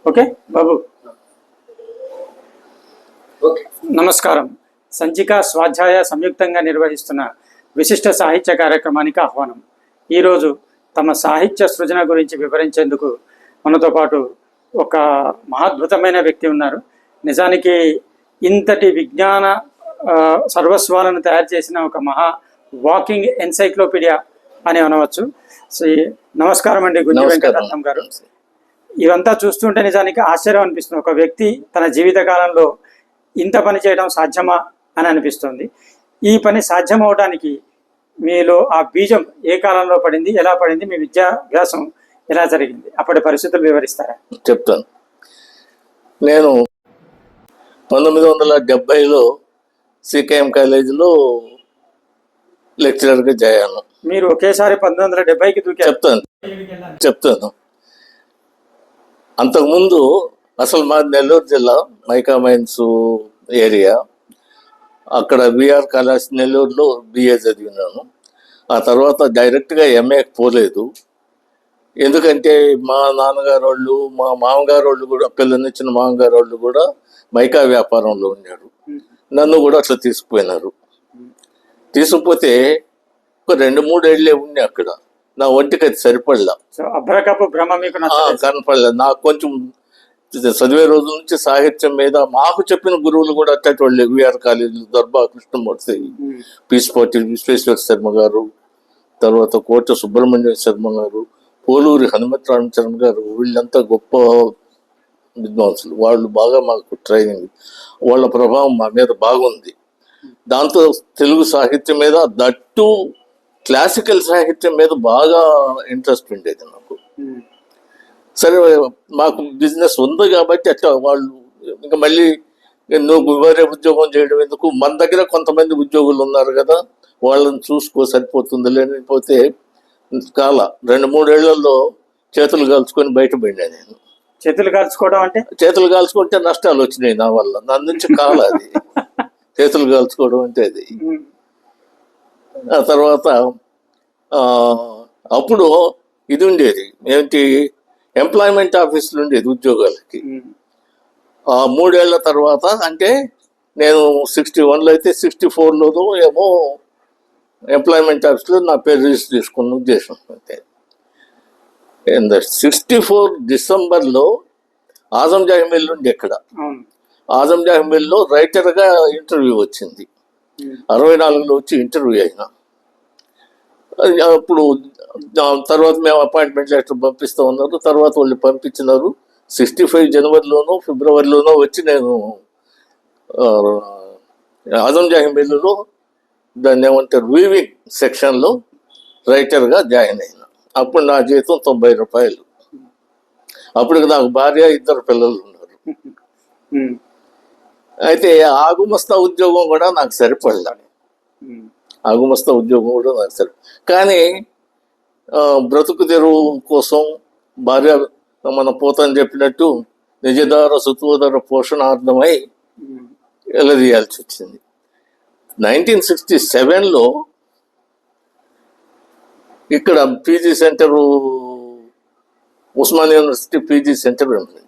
Okay బాబు, నమస్కారం. సంచిక స్వాధ్యాయ సంయుక్తంగా నిర్వహిస్తున్న విశిష్ట సాహిత్య కార్యక్రమానికి ఆహ్వానం. ఈరోజు తమ సాహిత్య సృజన గురించి వివరించేందుకు మనతో పాటు ఒక మహాద్భుతమైన వ్యక్తి ఉన్నారు. నిజానికి ఇంతటి విజ్ఞాన సర్వస్వాలను తయారు చేసిన ఒక మహా వాకింగ్ ఎన్సైక్లోపీడియా అని అనవచ్చు. నమస్కారం అండి గుంజి వెంకటరత్నం గారు. ఇవంతా చూస్తుంటే నిజానికి ఆశ్చర్యం అనిపిస్తుంది. ఒక వ్యక్తి తన జీవిత కాలంలో ఇంత పని చేయడం సాధ్యమా అని అనిపిస్తుంది. ఈ పని సాధ్యం అవడానికి మీలో ఆ బీజం ఏ కాలంలో పడింది, ఎలా పడింది, మీ విద్యాభ్యాసం ఎలా జరిగింది, అప్పటి పరిస్థితులు వివరిస్తారా? చెప్తాను. నేను 1970లో సికేఎం కాలేజీలో లెక్చరర్గా చేయాను. మీరు ఒకేసారి 1970కి దూకారు. చెప్తాను. అంతకుముందు అసలు మా నెల్లూరు జిల్లా మైకా మైన్స్ ఏరియా, అక్కడ బిఆర్ కళాశాల నెల్లూరులో బిఏ చదివినాను. ఆ తర్వాత డైరెక్ట్గా ఎంఏకి పోలేదు. ఎందుకంటే మా నాన్నగారు వాళ్ళు, మా మామగారు వాళ్ళు కూడా, పిల్లనిచ్చిన మామగారు వాళ్ళు కూడా మైకా వ్యాపారంలో ఉన్నారు. నన్ను కూడా అట్లా తీసుకుపోయినారు. తీసుకుపోతే ఒక 2-3 ఏళ్ళే ఉన్నాయి అక్కడ. నా ఒంటికి అది సరిపడలా, కనపడలేదు. నాకు కొంచెం చదివే రోజుల నుంచి సాహిత్యం మీద మాకు చెప్పిన గురువులు కూడా అట్టేటోళ్ళు. విఆర్ కాలేజీలో దర్బా కృష్ణమూర్తి, పీస్పోటి విశ్వేశ్వర శర్మ గారు, తర్వాత కోట సుబ్రహ్మణ్య శర్మ గారు, పోలూరి హనుమత్ రామచరణ్ గారు, వీళ్ళంతా గొప్ప విద్వాంసులు. వాళ్ళు బాగా మాకు ట్రైనింగ్, వాళ్ళ ప్రభావం మా మీద బాగుంది. దాంతో తెలుగు సాహిత్యం మీద, దట్టు క్లాసికల్ సాహిత్యం మీద బాగా ఇంట్రెస్ట్ ఉండేది నాకు. సరే, మాకు బిజినెస్ ఉంది కాబట్టి అట్లా వాళ్ళు ఇంకా మళ్ళీ నువ్వు వేరే ఉద్యోగం చేయడం ఎందుకు, మన దగ్గర కొంతమంది ఉద్యోగులు ఉన్నారు కదా, వాళ్ళని చూసుకో సరిపోతుంది. లేకపోతే 2-3 ఏళ్లలో చేతులు కాల్చుకొని బయటపడినా నేను. చేతులు కాల్చుకుంటే నష్టాలు వచ్చినాయి నా వల్ల. నా నుంచి అది చేతులు కాల్చుకోవడం అంటే అది. ఆ తర్వాత అప్పుడు ఇది ఉండేది ఏంటి, ఎంప్లాయ్మెంట్ ఆఫీసులు ఉండేది ఉద్యోగాలకి. 3 ఏళ్ల తర్వాత, అంటే నేను 61లో అయితే 64లోనూ ఏమో ఎంప్లాయ్మెంట్ ఆఫీస్లో నా పేరు రిజిస్టర్ చేసుకున్న ఉద్దేశం. అంతే. 64 డిసెంబర్లో ఆజం జాహిమిల్ ఉండే ఇక్కడ. ఆజం జాహిమిల్లో రైటర్గా ఇంటర్వ్యూ వచ్చింది. 64లో వచ్చి ఇంటర్వ్యూ అయినా. అప్పుడు తర్వాత మేము అపాయింట్మెంట్ లెటర్ పంపిస్తూ ఉన్నారు. తర్వాత వాళ్ళు పంపించినారు. 65 జనవరిలోనో ఫిబ్రవరిలోనో వచ్చి నేను ఆజం జాహిమిల్లో దాన్ని ఏమంటారు, వీవింగ్ సెక్షన్లో రైటర్గా జాయిన్ అయినా. అప్పుడు నా జీతం 90 రూపాయలు. అప్పుడు నాకు భార్య, 2 పిల్లలు ఉన్నారు. అయితే ఆగుమస్తా ఉద్యోగం కూడా నాకు సరిపడలే. కానీ బ్రతుకు తెరువు కోసం భార్య మన పోతని చెప్పినట్టు నిజధార సుతోదర పోషణార్థమై ఎలదీయాల్సి వచ్చింది. 1967లో ఇక్కడ PG centre, Osmania university PG centre ఉంటుంది.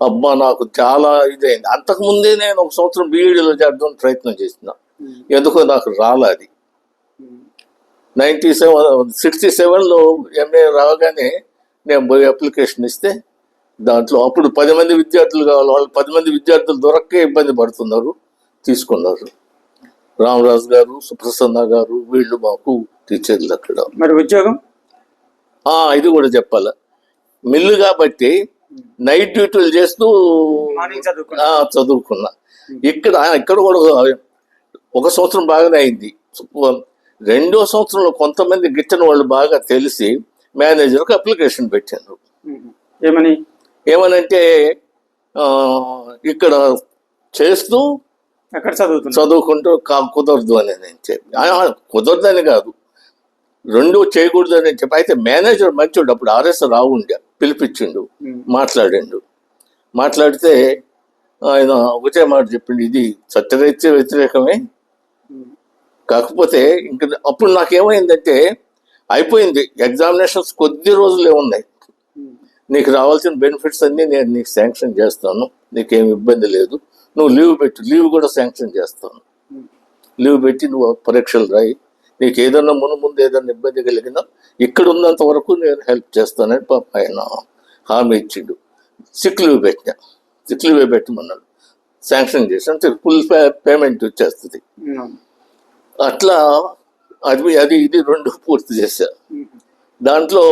అబ్బా, నాకు చాలా ఇదైంది. అంతకుముందే నేను 1 సంవత్సరం బీఈడీలో చేద్దాం ప్రయత్నం చేసిన, ఎందుకో నాకు రాలేదు. 67లో ఎంఏ రాగానే నేను పోయి అప్లికేషన్ ఇస్తే, దాంట్లో అప్పుడు 10 మంది విద్యార్థులు కావాలి. వాళ్ళు 10 మంది విద్యార్థులు దొరక్కే ఇబ్బంది పడుతున్నారు. తీసుకున్నారు. రామరాజు గారు, సుప్రసన్న గారు, వీళ్ళు మాకు టీచర్లు అక్కడ. మరి ఉద్యోగం ఇది కూడా చెప్పాలి. మిల్లు కాబట్టి నైట్ డ్యూటీలు చేస్తూ చదువుకున్నా. ఇక్కడ కూడా 1 సంవత్సరం బాగానే అయింది. 2వ సంవత్సరంలో కొంతమంది గిట్టని వాళ్ళు బాగా తెలిసి మేనేజర్కి అప్లికేషన్ పెట్టారు. ఏమనంటే ఇక్కడ చేస్తూ చదువుకుంటూ కుదరదు అని నేను చెప్పి, కుదరదని కాదు, 2 చేయకూడదని చెప్పి. అయితే మేనేజర్ మంచోడు, అప్పుడు ఆర్ఎస్ రావు ఉండే, పిలిపించిండు, మాట్లాడితే ఆయన ఒకటే మాట చెప్పిండు, ఇది చట్టరీత్యా వ్యతిరేకమే, కాకపోతే ఇంక అప్పుడు నాకేమైందంటే అయిపోయింది, ఎగ్జామినేషన్స్ కొద్ది రోజులే ఉన్నాయి. నీకు రావాల్సిన బెనిఫిట్స్ అన్నీ నేను నీకు శాంక్షన్ చేస్తాను, నీకేం ఇబ్బంది లేదు, నువ్వు లీవ్ పెట్టు, లీవ్ కూడా శాంక్షన్ చేస్తాను, లీవ్ పెట్టి నువ్వు పరీక్షలు రాయి, నీకు ఏదన్నా ముందు ఏదన్నా ఇబ్బంది కలిగినా ఇక్కడ ఉన్నంత వరకు నేను హెల్ప్ చేస్తానని పాప ఆయన హామీ ఇచ్చిండు. సిక్ లీవ్ పెట్టినా, సిక్ లీవ్ పెట్టమన్నాడు, శాంక్షన్ చేసాను, ఫుల్ పేమెంట్ వచ్చేస్తుంది. అట్లా అది ఇది రెండు పూర్తి చేశా. దాంట్లో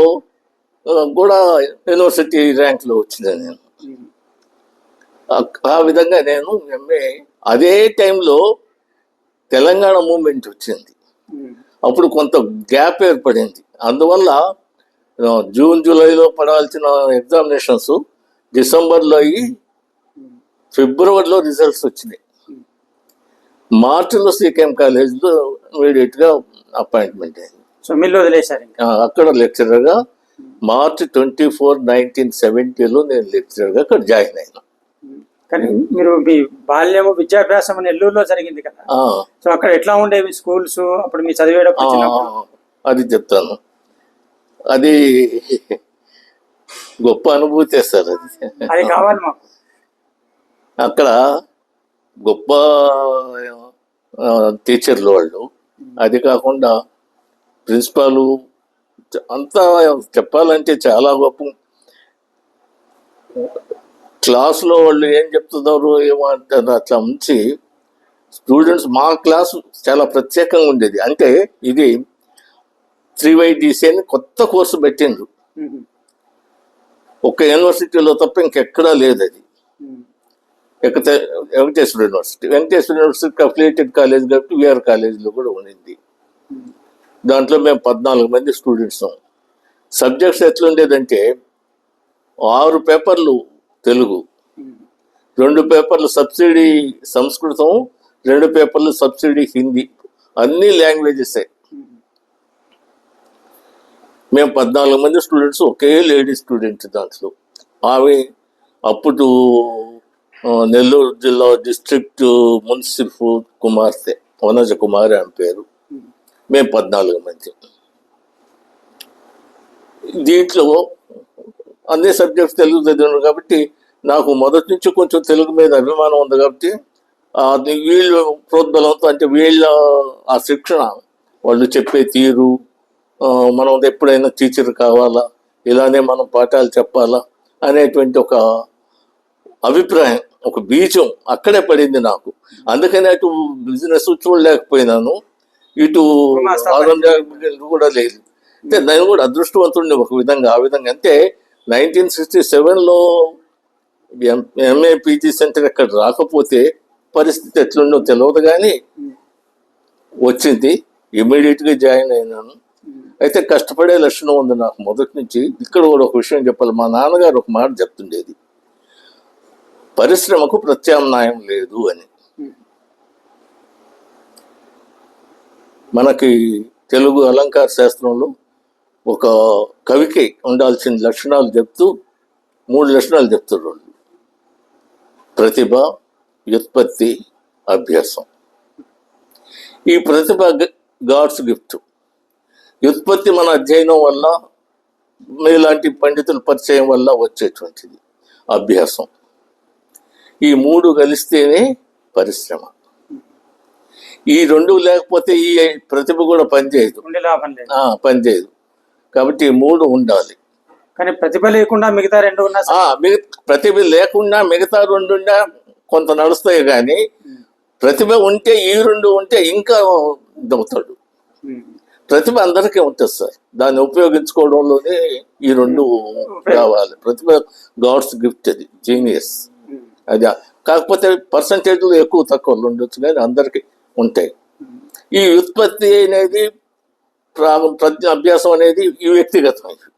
కూడా యూనివర్సిటీ ర్యాంక్లో వచ్చింది నేను. ఆ విధంగా నేను ఎంఏ. అదే టైంలో తెలంగాణ మూమెంట్ వచ్చింది, అప్పుడు కొంత గ్యాప్ ఏర్పడింది. అందువల్ల జూన్ జూలైలో పడాల్సిన ఎగ్జామినేషన్స్ డిసెంబర్లో అయ్యి ఫిబ్రవరిలో రిజల్ట్స్ వచ్చినాయి. మార్చిలో సీకేఎం కాలేజ్లో ఇమీడియట్గా అపాయింట్మెంట్ అయింది. సో మిల్లు వదిలేశారు. అక్కడ లెక్చరర్గా మార్చ్ 24, 1970లో నేను లెక్చరర్గా అక్కడ జాయిన్ అయినా. కానీ మీరు మీ బాల్యము విద్యాభ్యాసం నెల్లూరులో జరిగింది కదా, సో అక్కడ ఎట్లా ఉండేవి స్కూల్స్ అప్పుడు మీ చదివేటప్పుడు? అది చెప్తాను. అది గొప్ప అనుభూతి సార్. అది కావాలి మాకు. అక్కడ గొప్ప టీచర్లు వాళ్ళు, అది కాకుండా ప్రిన్సిపాలు అంతా చెప్పాలంటే చాలా గొప్ప. క్లాసులో వాళ్ళు ఏం చెప్తున్నారు ఏమంటారు అట్లా ఉంచి స్టూడెంట్స్. మా క్లాసు చాలా ప్రత్యేకంగా ఉండేది. అంటే ఇది 3YDC అని కొత్త కోర్సు పెట్టిండ్రు, ఒక యూనివర్సిటీలో తప్ప ఇంకెక్కడా లేదు అది. వెంకటేశ్వర యూనివర్సిటీకి అఫిలియేటెడ్ కాలేజ్ కాబట్టి విఆర్ కాలేజీలో కూడా ఉండింది. దాంట్లో మేము 14 మంది స్టూడెంట్స్. సబ్జెక్ట్స్ ఎట్లుండేదంటే 6 పేపర్లు తెలుగు, 2 పేపర్లు సబ్సిడీ సంస్కృతం, 2 పేపర్లు సబ్సిడీ హిందీ, అన్ని లాంగ్వేజెసే. మేము 14 మంది స్టూడెంట్స్, ఒకే లేడీ స్టూడెంట్ దాంట్లో. ఆమె అప్పుడు నెల్లూరు జిల్లా డిస్ట్రిక్ట్ మున్సిఫ్ కుమార్తె, వనజ కుమారి ఆమె పేరు. మేము 14 మంది. దీంట్లో అన్ని సబ్జెక్ట్స్ తెలుగు చదివాను కాబట్టి నాకు మొదటి నుంచి కొంచెం తెలుగు మీద అభిమానం ఉంది. కాబట్టి వీళ్ళు ప్రోద్బలంతో, అంటే వీళ్ళ ఆ శిక్షణ, వాళ్ళు చెప్పే తీరు, మనం ఎప్పుడైనా టీచర్ కావాలా, ఇలానే మనం పాఠాలు చెప్పాలా అనేటువంటి ఒక అభిప్రాయం, ఒక బీజం అక్కడే పడింది నాకు. అందుకని అటు బిజినెస్ చూడలేకపోయినాను, ఇటు కూడా లేదు. అంటే నేను కూడా అదృష్టవంతుడిని ఒక విధంగా. ఆ విధంగా అంటే 1967లో ఎంఏ పీజీ సెంటర్ ఎక్కడ రాకపోతే పరిస్థితి ఎట్లుండో తెలియదు, కానీ వచ్చింది. ఇమీడియట్గా జాయిన్ అయినాను. అయితే కష్టపడే లక్షణం ఉంది నాకు మొదటి నుంచి. ఇక్కడ కూడా ఒక విషయం చెప్పాలి. మా నాన్నగారు ఒక మాట చెప్తుండేది, పరిశ్రమకు ప్రత్యామ్నాయం లేదు అని. మనకి తెలుగు అలంకార శాస్త్రంలో ఒక కవికి ఉండాల్సిన లక్షణాలు చెప్తూ 3 లక్షణాలు చెప్తారు వాళ్ళు: ప్రతిభ, వ్యుత్పత్తి, అభ్యాసం. ఈ ప్రతిభ గాడ్స్ గిఫ్ట్. వ్యుత్పత్తి మన అధ్యయనం వల్ల, మీలాంటి పండితుల పరిచయం వల్ల వచ్చేటువంటిది. అభ్యాసం. ఈ 3 కలిస్తేనే పరిశ్రమ. ఈ 2 లేకపోతే ఈ ప్రతిభ కూడా పనిచేయదు, పనిచేయదు. కాబట్టి ఈ 3 ఉండాలి. కానీ ప్రతిభ లేకుండా మిగతా 2 ఉన్నా, ప్రతిభ లేకుండా మిగతా 2 ఉన్నా కొంత నడుస్తాయి, కానీ ప్రతిభ ఉంటే, ఈ 2 ఉంటే ఇంకా దవుతాడు. ప్రతిభ అందరికీ ఉంటుంది సార్, దాన్ని ఉపయోగించుకోవడంలోనే ఈ 2 కావాలి. ప్రతిభ గాడ్స్ గిఫ్ట్, అది జీనియస్. అది కాకపోతే పర్సంటేజ్లు ఎక్కువ తక్కువ ఉండొచ్చు, కానీ అందరికీ ఉంటాయి. ఈ వ్యుత్పత్తి అనేది, అభ్యాసం అనేది ఈ వ్యక్తిగతమైనది.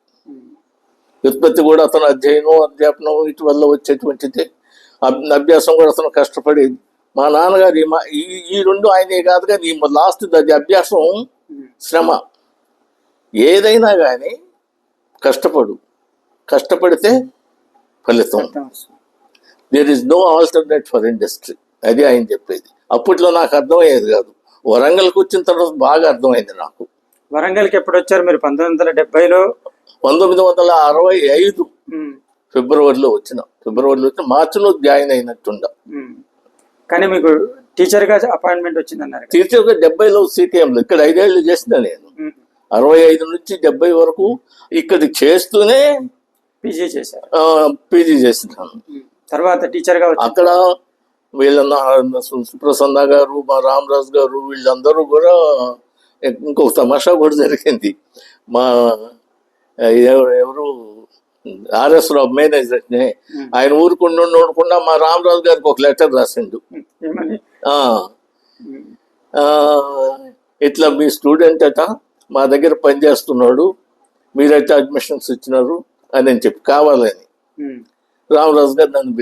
వ్యుత్పత్తి కూడా అతను అధ్యయనం, అధ్యాపనం వీటి వల్ల వచ్చేటువంటిది. అభ్యాసం కూడా అతను కష్టపడి. మా నాన్నగారు ఈ 2 ఆయనే కాదు, కానీ లాస్ట్ అది అభ్యాసం, శ్రమ. ఏదైనా కానీ కష్టపడితే ఫలితం. There is no alternate for industry, అది ఆయన చెప్పేది. అప్పట్లో నాకు అర్థమయ్యేది కాదు, వరంగల్కి వచ్చిన తర్వాత బాగా అర్థమైంది నాకు. వరంగల్కి ఎప్పుడు వచ్చారు మీరు? 1970లో 1965 ఫిబ్రవరిలో వచ్చి మార్చిలో జాయిన్ అయినట్టుండ. కానీ మీకు టీచర్ గా అపాయింట్మెంట్ వచ్చిందన్నారు. టీచర్గా 70లో సిటిఎంలో ఇక్కడ 5 ఏళ్ళు చేసిన నేను. 65 నుంచి 70 వరకు ఇక్కడ చేస్తూనే పీజీ చేసినాను. తర్వాత టీచర్ గా అక్కడ వీళ్ళ సుప్రసన్న గారు, మా రామరాజు గారు, వీళ్ళందరూ కూడా. ఇంకొక తమాషా కూడా జరిగింది. మా ఎవరు ఆర్ఎస్ రావు మేనేజర్ ఆయన ఊరుకుండా మా రామరాజు గారికి ఒక లెటర్ రాసిండు. ఇట్లా మీ స్టూడెంట్ అట మా దగ్గర పనిచేస్తున్నాడు, మీరైతే అడ్మిషన్స్ ఇచ్చినారు అని చెప్పి కావాలని రామరాజు గారు నన్ను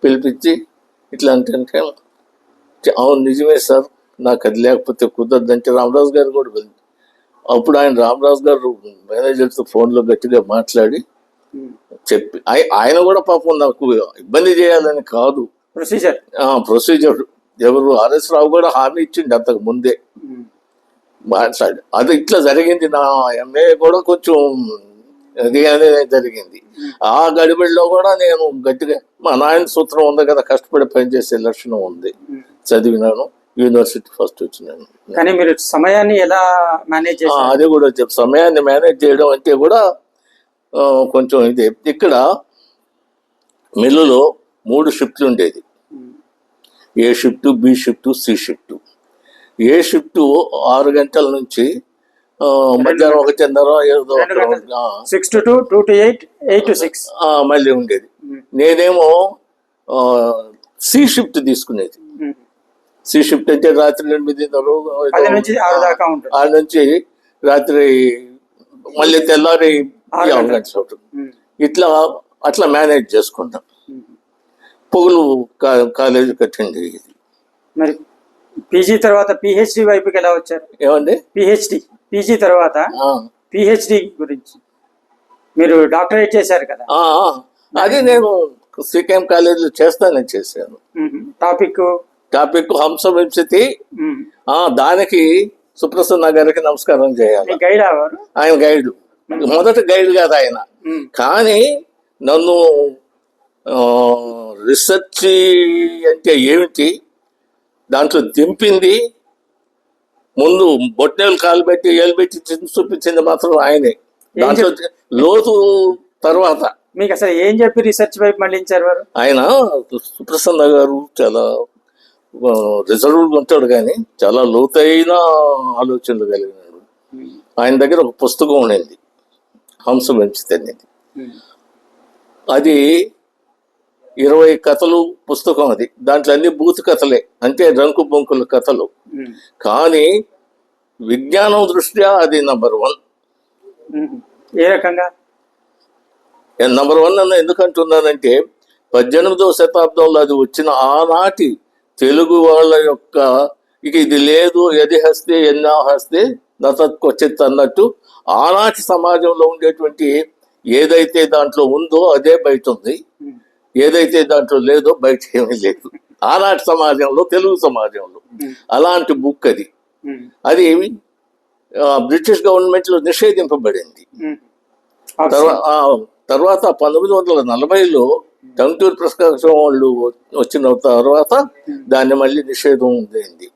పిలిపించి ఇట్లా అంటే అవును నిజమే సార్, నాకు అది లేకపోతే కుదరదంటే రామరాజు గారు కూడా వెళ్ళి అప్పుడు రామరాజు గారు మేనేజర్తో ఫోన్లో గట్టిగా మాట్లాడి చెప్పి ఆయన కూడా పాపం నాకు ఇబ్బంది చేయాలని కాదు, ప్రొసీజర్ ఎవరు ఆర్ఎస్ రావు కూడా హామీ ఇచ్చింది అంతకు ముందే మాట్లాడి. అది ఇట్లా జరిగింది. నా ఎంఏ కూడా కొంచెం అది అనేది జరిగింది. ఆ గడిబిడిలో కూడా నేను గట్టిగా మా నాయన సూత్రం ఉంది కదా, కష్టపడి పనిచేసే లక్షణం ఉంది, చదివినాను, యూనివర్సిటీ ఫస్ట్ వచ్చినాను. కానీ మీరు సమయాన్ని ఎలా మేనేజ్ చేశారు? అదే కూడా సమయాన్ని మేనేజ్ చేయడం అంటే కూడా కొంచెం ఇది. ఇక్కడ మిల్లులో 3 షిఫ్ట్లు ఉండేది, A shift, B shift, C shift. A shift 6 గంటల నుంచి మధ్యాహ్నం 1:30 6 to 2, 2 to 8, 8 to 6 మళ్ళీ ఉండేది. నేనేమో సి షిఫ్ట్ తీసుకునేది. సి షిఫ్ట్ అంటే రాత్రి 8:30 నుంచి 6 దాకా ఉంటుంది. 6 నుంచి రాత్రి మళ్ళీ తెల్లారి 6 గంటలు. ఇట్లా అట్లా మేనేజ్ చేసుకుంటాం. పొగులు కాలేజీ కట్టండి. మరి పీజీ తర్వాత పిహెచ్డి వైపుకి ఎలా వచ్చారు? ఏమండి పీజీ తర్వాత పిహెచ్డి గురించి మీరు డాక్టరేట్ చేశారు కదా, అది నేను సికేఎం కాలేజీలో చేశాను. టాపిక్ హంస వంశతి. దానికి సుప్రసన్న గారికి నమస్కారం చేయాలి. గైడ్ ఆయన గైడ్, మొదటి గైడ్ కాదు ఆయన, కానీ నన్ను రీసెర్చ్ అంటే ఏమిటి దాంట్లో దింపింది. ముందు బొట్టేలు కాలు పెట్టి ఏలు పెట్టి చూపించింది మాత్రం ఆయనే. దాంట్లో లోతు తర్వాత మీకు అసలు ఏం చెప్పి రీసెర్చ్ వైపు మళ్ళించారు వారు? ఆయన సుప్రసన్న గారు చాలా రిజర్వ్గా ఉంటాడు, కానీ చాలా లోతైన ఆలోచనలు కలిగినాడు. ఆయన దగ్గర ఒక పుస్తకం ఉండేది, హంస వంశతి అనేది. అది 20 కథలు పుస్తకం. అది దాంట్లో అన్ని బూత్ కథలే, అంటే రంకు బొంకుల కథలు. కానీ విజ్ఞానం దృష్ట్యా అది నంబర్ 1. ఏ రకంగా నంబర్ 1 అని ఎందుకంటున్నానంటే 18వ శతాబ్దంలో అది వచ్చిన ఆనాటి తెలుగు వాళ్ళ యొక్క ఇది లేదు, ఎది హస్తే ఎన్నా హస్తే నతత్కొచ్చిత్ అన్నట్టు ఆనాటి సమాజంలో ఉండేటువంటి ఏదైతే దాంట్లో ఉందో అదే బయట ఉంది, ఏదైతే దాంట్లో లేదో బయట ఏమీ లేదు. ఆనాటి సమాజంలో, తెలుగు సమాజంలో అలాంటి బుక్ అది. అది బ్రిటిష్ గవర్నమెంట్ లో నిషేధింపబడింది. తర్వాత 1940లో టంగుటూరి ప్రకాశం వాళ్ళు వచ్చిన తర్వాత దాన్ని మళ్ళీ నిషేధం అయింది.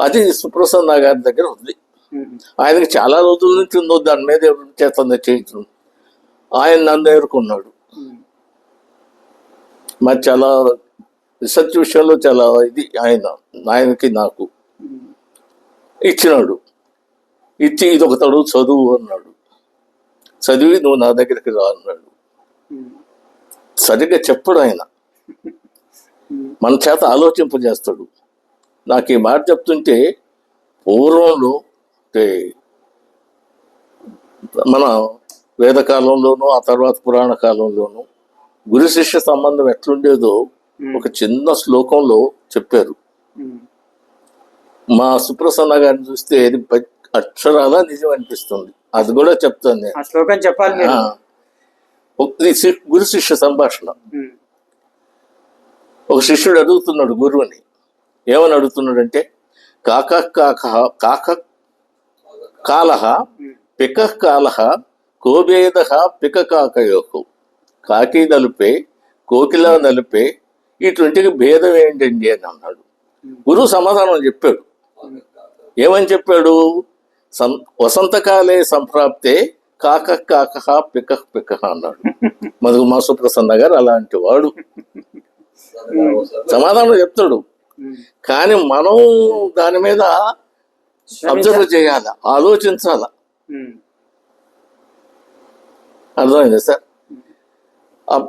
అది సుప్రసన్న గారి దగ్గర ఉంది. ఆయనకి చాలా రోజుల నుంచి ఉందో దాని మీద చేతన చేయించడం. ఆయన నన్ను ఎదుర్కొన్నాడు. మరి చాలా రీసెర్చ్ విషయంలో చాలా ఇది ఆయనకి నాకు ఇచ్చినాడు. ఇచ్చి ఇది ఒక తడువు చదువు అన్నాడు. చదివి నువ్వు నా దగ్గరికి రా అన్నాడు. సరిగ్గా చెప్పడు ఆయన, మన చేత ఆలోచింపజేస్తాడు. నాకు ఈ మాట చెప్తుంటే పూర్వంలో మన వేదకాలంలోనూ ఆ తర్వాత పురాణ కాలంలోనూ గురు శిష్య సంబంధం ఎట్లుండేదో ఒక చిన్న శ్లోకంలో చెప్పారు. మా సుప్రసన్న గారిని చూస్తే అక్షరాల నిజం అనిపిస్తుంది. అది కూడా చెప్తాను నేను. శ్లోకం చెప్పాలి. గురు శిష్య సంభాషణ. ఒక శిష్యుడు అడుగుతున్నాడు గురువుని. ఏమని అడుగుతున్నాడంటే కాక కాలహ పిక కాలహ కోభేద పిక కాకయోకు, కాకి నలుపే కోకిల నలుపే, ఇటువంటికి భేదం ఏంటండి అని అన్నాడు. గురువు సమాధానం చెప్పాడు. ఏమని చెప్పాడు? వసంతకాలే సంప్రాప్తే కాక కాక పిక పిక అన్నాడు. మా సుప్రసన్న గారు అలాంటి వాడు సమాధానం చెప్తాడు. కానీ మనం దాని మీద అబ్జర్వ్ చేయాల, ఆలోచించాల. అర్థమైంది సార్?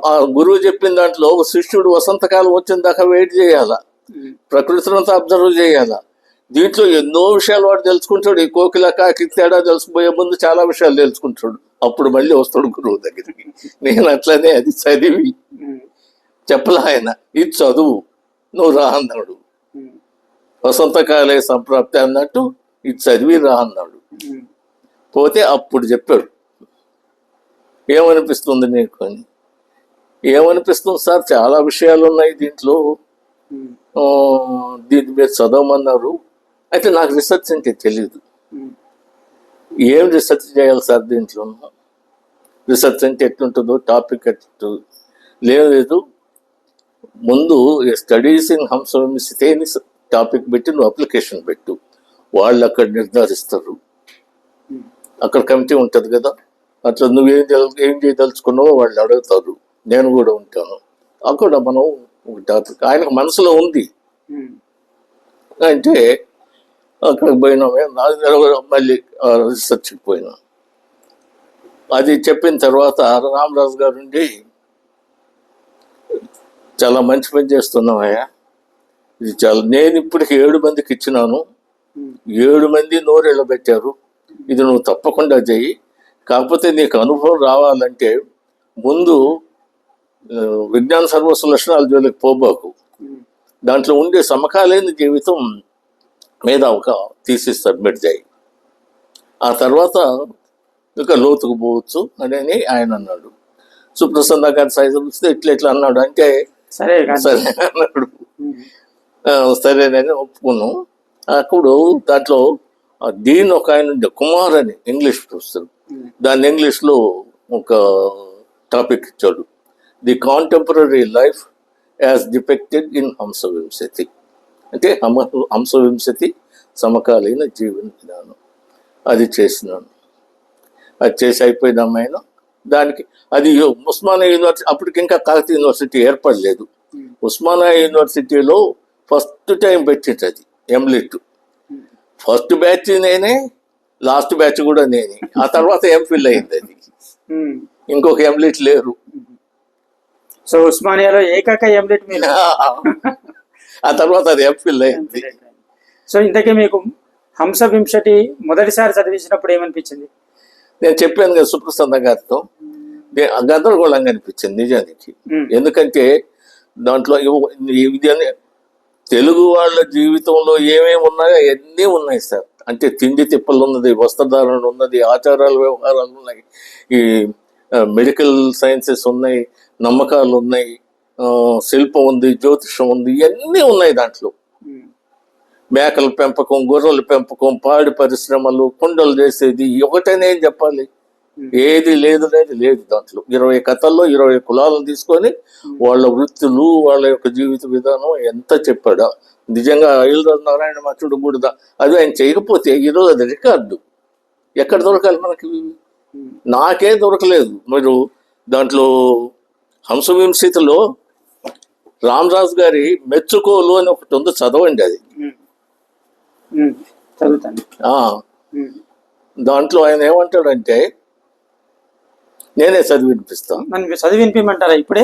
ఆ గురువు చెప్పిన దాంట్లో శిష్యుడు వసంతకాలం వచ్చిన దాకా వెయిట్ చేయాల, ప్రకృతినంతా అబ్జర్వ్ చేయాల. దీంట్లో ఎన్నో విషయాలు వాడు తెలుసుకుంటాడు. ఈ కోకిల కాకి తేడా తెలుసుకుపోయే ముందు చాలా విషయాలు తెలుసుకుంటాడు. అప్పుడు మళ్ళీ వస్తాడు గురువు దగ్గరికి. నేను అట్లనే అది చదివి చెప్పలే ఆయన, ఇది చదువు, నువ్వు రా అన్నాడు. వసంతకాలే సంప్రాప్తి అన్నట్టు ఇది చదివి రా అన్నాడు. పోతే అప్పుడు చెప్పాడు, ఏమనిపిస్తుంది నీకు అని. ఏమనిపిస్తుంది సార్, చాలా విషయాలు ఉన్నాయి దీంట్లో, దీని మీద చదవమన్నారు. అయితే నాకు రీసెర్చ్ అంటే తెలియదు. ఏం రీసెర్చ్ చేయాలి సార్ దీంట్లో? రీసెర్చ్ అంటే ఎట్లుంటుందో, టాపిక్ ఎట్లుంటుందో లేదు. ముందు స్టడీస్ ఇన్ హంసవంశితే అని టాపిక్ పెట్టి నువ్వు అప్లికేషన్ పెట్టు, వాళ్ళు అక్కడ నిర్ధారిస్తారు. అక్కడ కమిటీ ఉంటుంది కదా, అట్లా ఏం చేయదలుచుకున్నావో వాళ్ళు అడుగుతారు. నేను కూడా ఉంటాను అక్కడ. మనం ఒక టాపిక్ ఆయనకు మనసులో ఉంది అంటే అక్కడికి పోయినామే. మళ్ళీ రీసెర్చ్కి పోయినా. అది చెప్పిన తర్వాత రామరాజు గారు ఉండి, చాలా మంచి పని చేస్తున్నావయ్యా, ఇది చాలా, నేను ఇప్పటికి 7 మందికి ఇచ్చినాను, 7 మంది నోరెళ్ళ పెట్టారు, ఇది నువ్వు తప్పకుండా చెయ్యి. కాకపోతే నీకు అనుభవం రావాలంటే ముందు విజ్ఞాన సర్వస్వ లక్షణాల జోలికి పోబాకు, దాంట్లో ఉండే సమకాలీన జీవితం మీద ఒక థీసిస్ సబ్మిట్ చేయి, ఆ తర్వాత ఇంకా లోతుకు పోవచ్చు అని ఆయన అన్నాడు. సుప్రసన్న గారి సైజు వస్తే ఇట్లా అన్నాడు. అంటే సరే అన్నాడు. సరేనని ఒప్పుకున్నాం. అప్పుడు దాంట్లో దీని ఒక ఆయన ఉండే కుమార్ అని ఇంగ్లీష్ ప్రొఫెసర్, దాన్ని ఇంగ్లీష్లో ఒక టాపిక్ ఇచ్చాడు, the contemporary life as depicted in Hamsavimsati. అంటే హంసవింశతి సమకాలీన జీవన విధానం. అది చేసినాను. అది చేసి అయిపోయిన అమ్మాయిన దానికి అది ఉస్మానియా యూనివర్సిటీ, అప్పటికి ఇంకా కాకతీయ యూనివర్సిటీ ఏర్పడలేదు. ఉస్మానియా యూనివర్సిటీలో ఫస్ట్ టైం పెట్టింది అది ఎంలిట్. ఫస్ట్ బ్యాచ్ నేనే, లాస్ట్ బ్యాచ్ కూడా నేనే. ఆ తర్వాత ఎంఫిల్ అయింది అది, ఇంకొక ఎంలిట్ లేరు. సో ఉస్మానియాలో ఏకాక ఎంలిట్ మీరు. ఆ తర్వాత అది ఎంఫిల్ అయింది. సో ఇంతకీ మీకు హంసవింశతి మొదటిసారి చదివించినప్పుడు ఏమనిపించింది? నేను చెప్పాను కదా సుప్రసన్న గారితో, గందరగోళంగా అనిపించింది నిజానికి. ఎందుకంటే దాంట్లో తెలుగు వాళ్ళ జీవితంలో ఏమేమి ఉన్నాయో అన్నీ ఉన్నాయి సార్. అంటే తిండి తిప్పలు ఉన్నది, వస్త్రధారణ ఉన్నది, ఆచారాలు వ్యవహారాలు ఉన్నాయి, ఈ మెడికల్ సైన్సెస్ ఉన్నాయి, నమ్మకాలు ఉన్నాయి, శిల్పం ఉంది, జ్యోతిషం ఉంది, ఇవన్నీ ఉన్నాయి దాంట్లో. మేకల పెంపకం, గొర్రెల పెంపకం, పాడి పరిశ్రమలు, కుండలు చేసేది, ఒకటనే చెప్పాలి, ఏది లేదు దాంట్లో. 20 కథల్లో 20 కులాలను తీసుకొని వాళ్ళ వృత్తులు, వాళ్ళ యొక్క జీవిత విధానం ఎంత చెప్పాడా. నిజంగా అయ్యలరాజు నారాయణ మచ్చుడు కూడా అది ఆయన చేయకపోతే ఈరోజు అది రికార్డు. ఎక్కడ దొరకాలి మనకి? నాకే దొరకలేదు. మీరు దాంట్లో హంసవింశతిలో రామరాజు గారి మెచ్చుకోలు అని ఒకటి ఉంది, చదవండి అది. దాంట్లో ఆయన ఏమంటాడంటే, నేనే చదివి వినిపిస్తాను. నన్ను చదివి వినిపించమంటారా? ఇప్పుడే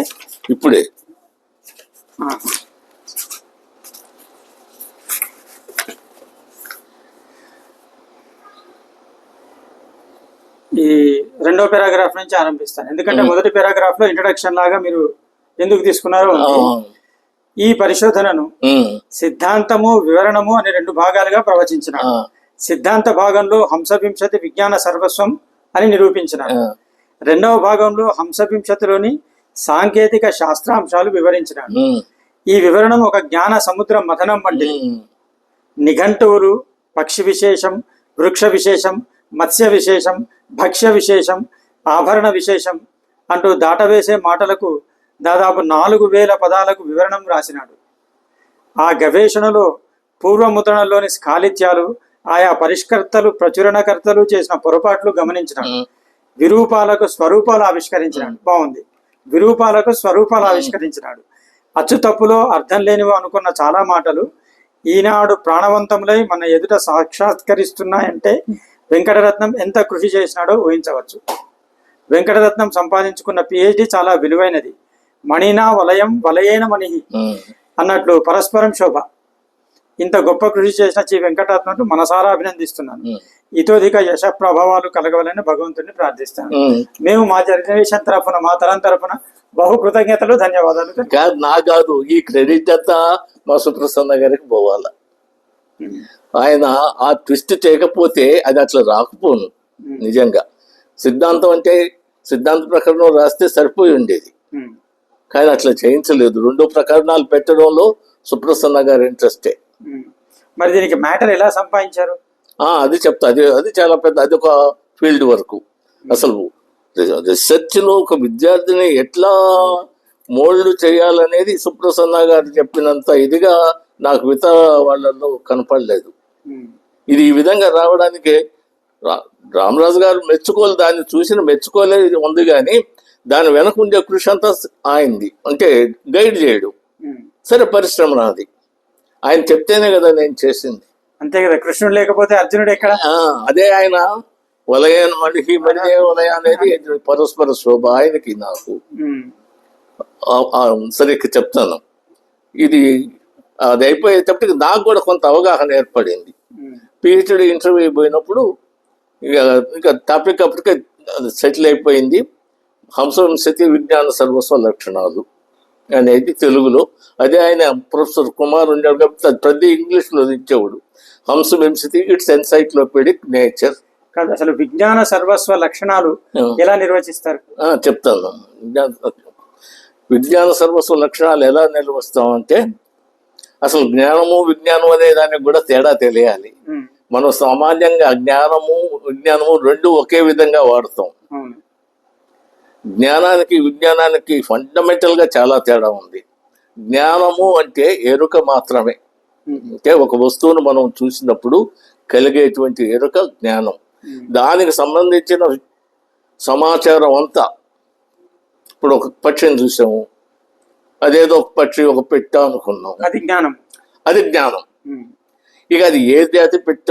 ఈ 2వ పారాగ్రాఫ్ నుంచి ఆరంభిస్తాను. ఎందుకంటే మొదటి పారాగ్రాఫ్ లో ఇంట్రడక్షన్ లాగా మీరు ఎందుకు తీసుకున్నారో, ఈ పరిశోధనను సిద్ధాంతము, వివరణము అనే 2 భాగాలుగా ప్రవచించినాడు. సిద్ధాంత భాగంలో హంసవింశతి విజ్ఞాన సర్వస్వం అని నిరూపించినాడు. 2వ భాగంలో హంసవింశతిలోని సాంకేతిక శాస్త్రాంశాలు వివరించినాడు. ఈ వివరణం ఒక జ్ఞాన సముద్ర మథనం వంటి. నిఘంటువులు, పక్షి విశేషం, వృక్ష విశేషం, మత్స్య విశేషం, భక్ష్య విశేషం, ఆభరణ విశేషం అంటూ దాటవేసే మాటలకు దాదాపు 4000 పదాలకు వివరణం రాసినాడు. ఆ గవేషణలో పూర్వముద్రణలోని స్ఖాళిత్యాలు, ఆయా పరిష్కర్తలు ప్రచురణకర్తలు చేసిన పొరపాట్లు గమనించినాడు. విరూపాలకు స్వరూపాలు ఆవిష్కరించినాడు. బాగుంది. విరూపాలకు స్వరూపాలు ఆవిష్కరించినాడు. అచ్చు తప్పులో అర్థం లేనివి అనుకున్న చాలా మాటలు ఈనాడు ప్రాణవంతములై మన ఎదుట సాక్షాత్కరిస్తున్నాయంటే వెంకటరత్నం ఎంత కృషి చేసినాడో ఊహించవచ్చు. వెంకటరత్నం సంపాదించుకున్న పిహెచ్డి చాలా విలువైనది. మణినా వలయం వలయేన మణి అన్నట్లు పరస్పరం శోభ. ఇంత గొప్ప కృషి చేసిన శ్రీ వెంకటరత్నం మనసారా అభినందిస్తున్నాను. ఇతోధిక యశ ప్రభావాలు కలగవాలని భగవంతుడిని ప్రార్థిస్తాను. మేము మా జనరేషన్ తరఫున, మా తరం తరఫున బహు కృతజ్ఞతలు, ధన్యవాదాలు. నా కాదు, ఈ క్రెడిట్ అంతా మా సుప్రసన్న గారికి పోవాలా. ఆయన ఆ ట్విస్ట్ చేయకపోతే అది అట్లా రాకపోను. నిజంగా సిద్ధాంతం అంటే సిద్ధాంత ప్రకరణం రాస్తే సరిపోయి ఉండేది, కానీ అట్లా చేయించలేదు. 2 ప్రకరణాలు పెట్టడంలో సుప్రసన్న గారి ఇంట్రెస్టే. మరి దీనికి మ్యాటర్ ఎలా సంపాదించారు? అది చెప్తా. అది చాలా పెద్ద, అది ఒక ఫీల్డ్ వర్క్. అసలు రీసెర్చ్ లో ఒక విద్యార్థిని ఎట్లా మోల్డ్ చేయాలనేది సుప్రసన్న గారు చెప్పినంత ఇదిగా నాకు మిగతా వాళ్ళల్లో కనపడలేదు. ఇది ఈ విధంగా రావడానికి రామరాజు గారు దాన్ని చూసిన మెచ్చుకోలేదు ఉంది, కానీ దాని వెనక ఉండే కృషి అంతా ఆయనది. అంటే గైడ్ చేయడు. సరే, పరిశ్రమ నాది. ఆయన చెప్తేనే కదా నేను చేసింది. అంతే కదా, కృష్ణుడు లేకపోతే అర్జునుడు ఎక్కడ? అదే ఆయన వలయన మనిషి మనిషి వలయ అనేది పరస్పర శోభ ఆయనకి నాకు. సరే, చెప్తాను. ఇది అది అయిపోయేటప్పటికి నాకు కూడా కొంత అవగాహన ఏర్పడింది. పిహెచ్డి ఇంటర్వ్యూ పోయినప్పుడు ఇక టాపిక్ అప్పటికే సెటిల్ అయిపోయింది. హంసవంశతి విజ్ఞాన సర్వస్వ లక్షణాలు అనేది తెలుగులో. అదే ఆయన ప్రొఫెసర్ కుమార్ ఉండేవాడు కాబట్టి అది ప్రతి ఇంగ్లీష్లో ఇచ్చేవాడు. హంసవంశతి ఇట్స్ ఎన్సైక్లోపీడిక్ నేచర్. కాదు, అసలు విజ్ఞాన సర్వస్వ లక్షణాలు ఎలా నిర్వచిస్తారు? చెప్తాను. విజ్ఞాన సర్వస్వ లక్షణాలు ఎలా నిర్వహిస్తామంటే, అసలు జ్ఞానము విజ్ఞానం అనే దానికి కూడా తేడా తెలియాలి. మనం సామాన్యంగా జ్ఞానము విజ్ఞానము 2 ఒకే విధంగా వాడతాం. జ్ఞానానికి విజ్ఞానానికి ఫండమెంటల్ గా చాలా తేడా ఉంది. జ్ఞానము అంటే ఎరుక మాత్రమే. అంటే ఒక వస్తువును మనం చూసినప్పుడు కలిగేటువంటి ఎరుక జ్ఞానం. దానికి సంబంధించిన సమాచారం అంతా, ఇప్పుడు ఒక పక్షిని చూసాము, అదేదో ఒక పక్షి ఒక పెట్ట అనుకున్నాం, అది జ్ఞానం. ఇక అది ఏ జాతి పెట్ట,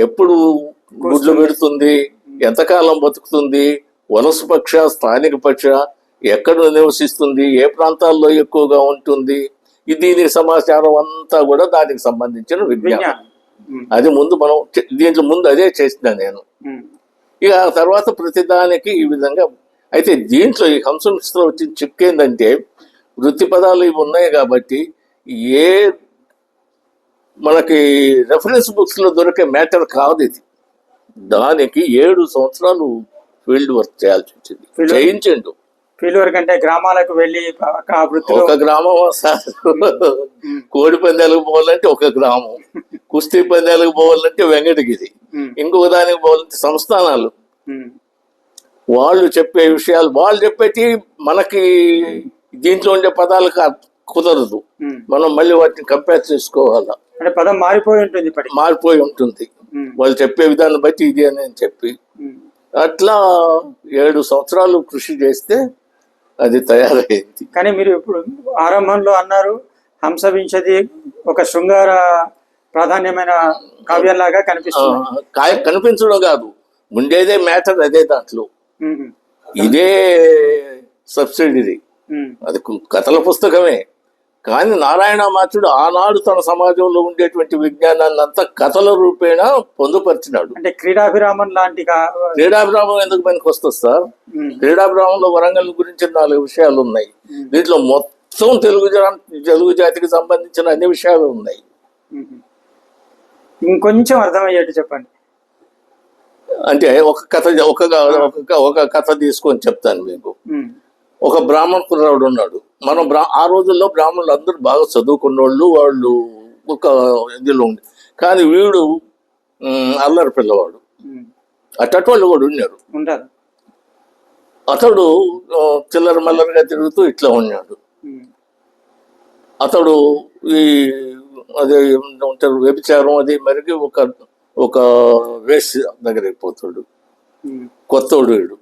ఎప్పుడు గుడ్లు పెడుతుంది, ఎంతకాలం బతుకుతుంది, వలస పక్ష, స్థానిక పక్ష, ఎక్కడ నివసిస్తుంది, ఏ ప్రాంతాల్లో ఎక్కువగా ఉంటుంది, దీనికి సమాచారం అంతా కూడా దానికి సంబంధించిన విజ్ఞానం. అది ముందు మనం దీంట్లో ముందు అదే చేసిన నేను. ఇక ఆ తర్వాత ప్రతిదానికి ఈ విధంగా. అయితే దీంట్లో ఈ హంసంలో వచ్చిన చిక్కేందంటే, వృత్తి పదాలు ఇవి ఉన్నాయి కాబట్టి ఏ మనకి రెఫరెన్స్ బుక్స్ లో దొరికే మ్యాటర్ కాదు ఇది. దానికి 7 సంవత్సరాలు ఫీల్డ్ వర్క్ చేయాల్సి వచ్చింది. చేయించండు. ఫీల్డ్ వర్క్ అంటే గ్రామాలకు వెళ్ళి ఒక గ్రామం కోడి పందాలకు పోవాలంటే ఒక గ్రామం, కుస్తీ పందాలకు పోవాలంటే వెంకటగిరి, ఇంకొక దానికి పోవాలంటే సంస్థానాలు. వాళ్ళు చెప్పే విషయాలు వాళ్ళు చెప్పేటి మనకి దీంట్లో ఉండే పదాలకు కుదరదు. మనం మళ్ళీ వాటిని కంపేర్ చేసుకోవాలా. అంటే పదం మారిపోయి ఉంటుంది. వాళ్ళు చెప్పే విధానం బట్టి ఇది అని చెప్పి అట్లా 7 సంవత్సరాలు కృషి చేస్తే అది తయారైంది. కానీ మీరు ఇప్పుడు ఆరంభంలో అన్నారు హంసవింశతి ఒక శృంగార ప్రాధాన్యమైన కావ్యంలాగా కనిపిస్తుంది. కనిపించడం కాదు, ఉండేదే మ్యాటర్ అదే. దాంట్లో ఇదే సబ్సిడరీ, అది కథల పుస్తకమే. కానీ నారాయణమాచుడు ఆనాడు తన సమాజంలో ఉండేటువంటి విజ్ఞానాన్ని అంతా కథల రూపేణ పొందుపరిచినాడు. అంటే క్రీడాభిరామం లాంటి. క్రీడాభిరామం ఎందుకు పనికి వస్తుంది సార్? క్రీడాభిరామంలో వరంగల్ గురించి 4 విషయాలు ఉన్నాయి. దీంట్లో మొత్తం తెలుగు జాతికి సంబంధించిన అన్ని విషయాలు ఉన్నాయి. ఇంకొంచెం అర్థమయ్యేట్టు చెప్పండి. అంటే ఒక కథ తీసుకొని చెప్తాను మీకు. ఒక బ్రాహ్మణ కుర్రాడు ఉన్నాడు. మనం ఆ రోజుల్లో బ్రాహ్మణులు అందరూ బాగా చదువుకున్న వాళ్ళు ఒక ఇదిలో ఉంది. కానీ వీడు అల్లరి పిల్లవాడు. అట్టటి వాళ్ళు కూడా ఉన్నారు. అతడు చిల్లర మల్లరగా తిరుగుతూ ఇట్లా ఉన్నాడు. అతడు ఈ అదే ఉంటారు వ్యభిచారం అది మరికి ఒక వేస్ దగ్గరికి పోతాడు. కొత్తోడు వీడు,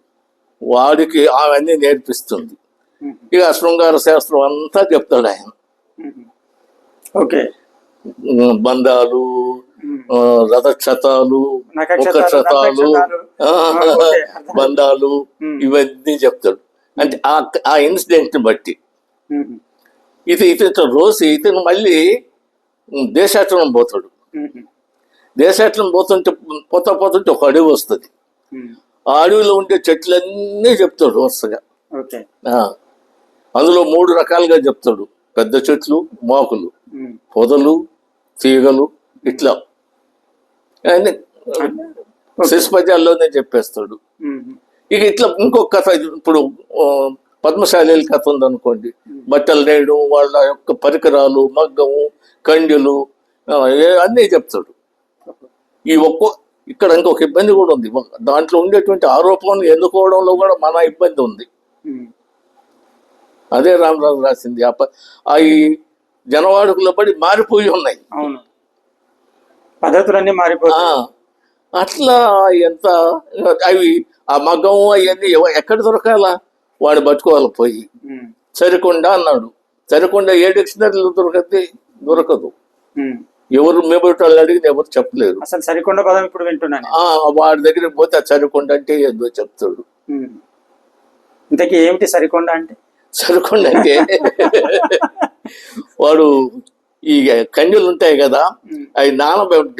వాడికి అవన్నీ నేర్పిస్తుంది. ఇక శృంగార శాస్త్రం అంతా చెప్తాడు ఆయన. ఓకే. బంధాలు, రథక్షతాలు, ముఖక్షతాలు, బంధాలు ఇవన్నీ చెప్తాడు. అంటే ఆ ఇన్సిడెంట్ ని బట్టి ఇతను రోజు ఇతను మళ్ళీ దేశాటనం పోతాడు. దేశాటనం పోతుంటే ఒక అడవి వస్తుంది. ఆ అడవిలో ఉండే చెట్లన్నీ చెప్తాడు వరుసగా. అందులో 3 రకాలుగా చెప్తాడు: పెద్ద చెట్లు, మోకులు, పొదలు, తీగలు, ఇట్లా అన్ని శిశుపద్యాల్లోనే చెప్పేస్తాడు. ఇక ఇట్లా ఇంకొక కథ, ఇప్పుడు పద్మశాలీల కథ ఉందనుకోండి, బట్టలు నేయడం, వాళ్ళ యొక్క పరికరాలు, మగ్గము, కండ్యులు అన్నీ చెప్తాడు. ఇక్కడ ఇంకొక ఇబ్బంది కూడా ఉంది. దాంట్లో ఉండేటువంటి ఆరోపణలు ఎన్నుకోవడంలో కూడా మన ఇబ్బంది ఉంది. అదే రామరాజు రాసింది. ఈ జనవాడుకలో పడి మారిపోయి ఉన్నాయి. అవును, పద్ధతులన్నీ మారిపోయి. అట్లా ఎంత అవి ఆ మగ్గం అవన్నీ ఎక్కడ దొరకాలా? వాడు పట్టుకోవాలి పోయి. సరికొండ అన్నాడు. సరికొండ ఏ డిక్షనరీలో దొరకదు. ఎవరు మేబోటాళ్ళు అడిగిన ఎవరు చెప్పలేరు. అసలు సరికొండ పదం ఇప్పుడు వింటున్నాను. వాడి దగ్గరికి పోతే సరికొండ అంటే ఏదో చెప్తాడు. ఇంతకీ ఏమిటి సరికొండ అంటే? సరికొండ అంటే వాడు ఈ కండ్యులు ఉంటాయి కదా, అవి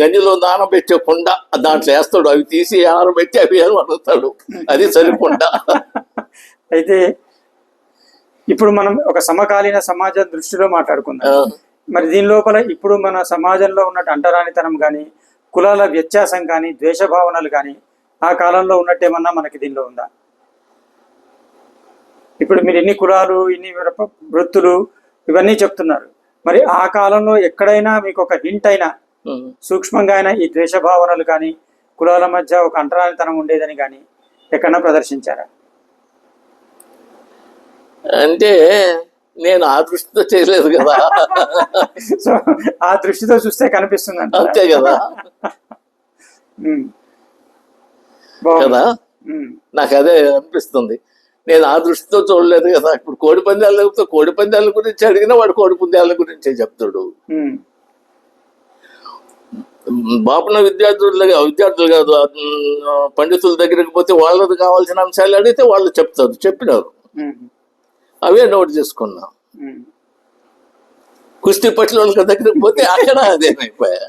గంజిలో నానబెట్టకుండా దాంట్లో వేస్తాడు. అవి తీసి ఆరబెట్టి అవి అడుగుతాడు. అది సరికొండ. అయితే ఇప్పుడు మనం ఒక సమకాలీన సమాజం దృష్టిలో మాట్లాడుకుందాం. మరి దీని లోపల ఇప్పుడు మన సమాజంలో ఉన్నట్టు అంటరానితనం కానీ, కులాల వ్యత్యాసం కానీ, ద్వేష భావనలు కానీ ఆ కాలంలో ఉన్నట్టేమన్నా మనకి దీనిలో ఉందా? ఇప్పుడు మీరు ఎన్ని కులాలు, ఇన్ని వృత్తులు ఇవన్నీ చెప్తున్నారు. మరి ఆ కాలంలో ఎక్కడైనా మీకు ఒక హింట్ అయినా, సూక్ష్మంగా అయినా ఈ ద్వేష భావనలు కానీ, కులాల మధ్య ఒక అంటరానితనం ఉండేదని కానీ ఎక్కడన్నా ప్రదర్శించారా? అంటే నేను ఆ దృష్టితో చేయలేదు కదా. సో ఆ దృష్టితో చూస్తే కనిపిస్తుంది అంతే కదా. కదా, నాకు అదే అనిపిస్తుంది. నేను ఆ దృష్టితో చూడలేదు కదా. ఇప్పుడు కోడి పందాలు లేకపోతే కోడి పందాల గురించి అడిగినా వాడు కోడి పందాల గురించే చెప్తాడు. బాపున విద్యార్థులు కాదు, పండితుల దగ్గరికి పోతే వాళ్ళకి కావాల్సిన అంశాలు అడిగితే వాళ్ళు చెప్తారు, చెప్పినారు. అవే నోట్ చేసుకున్నా. కుస్తీ పట్ల వాళ్ళ దగ్గరికి పోతే అక్కడ అదేనైపోయా.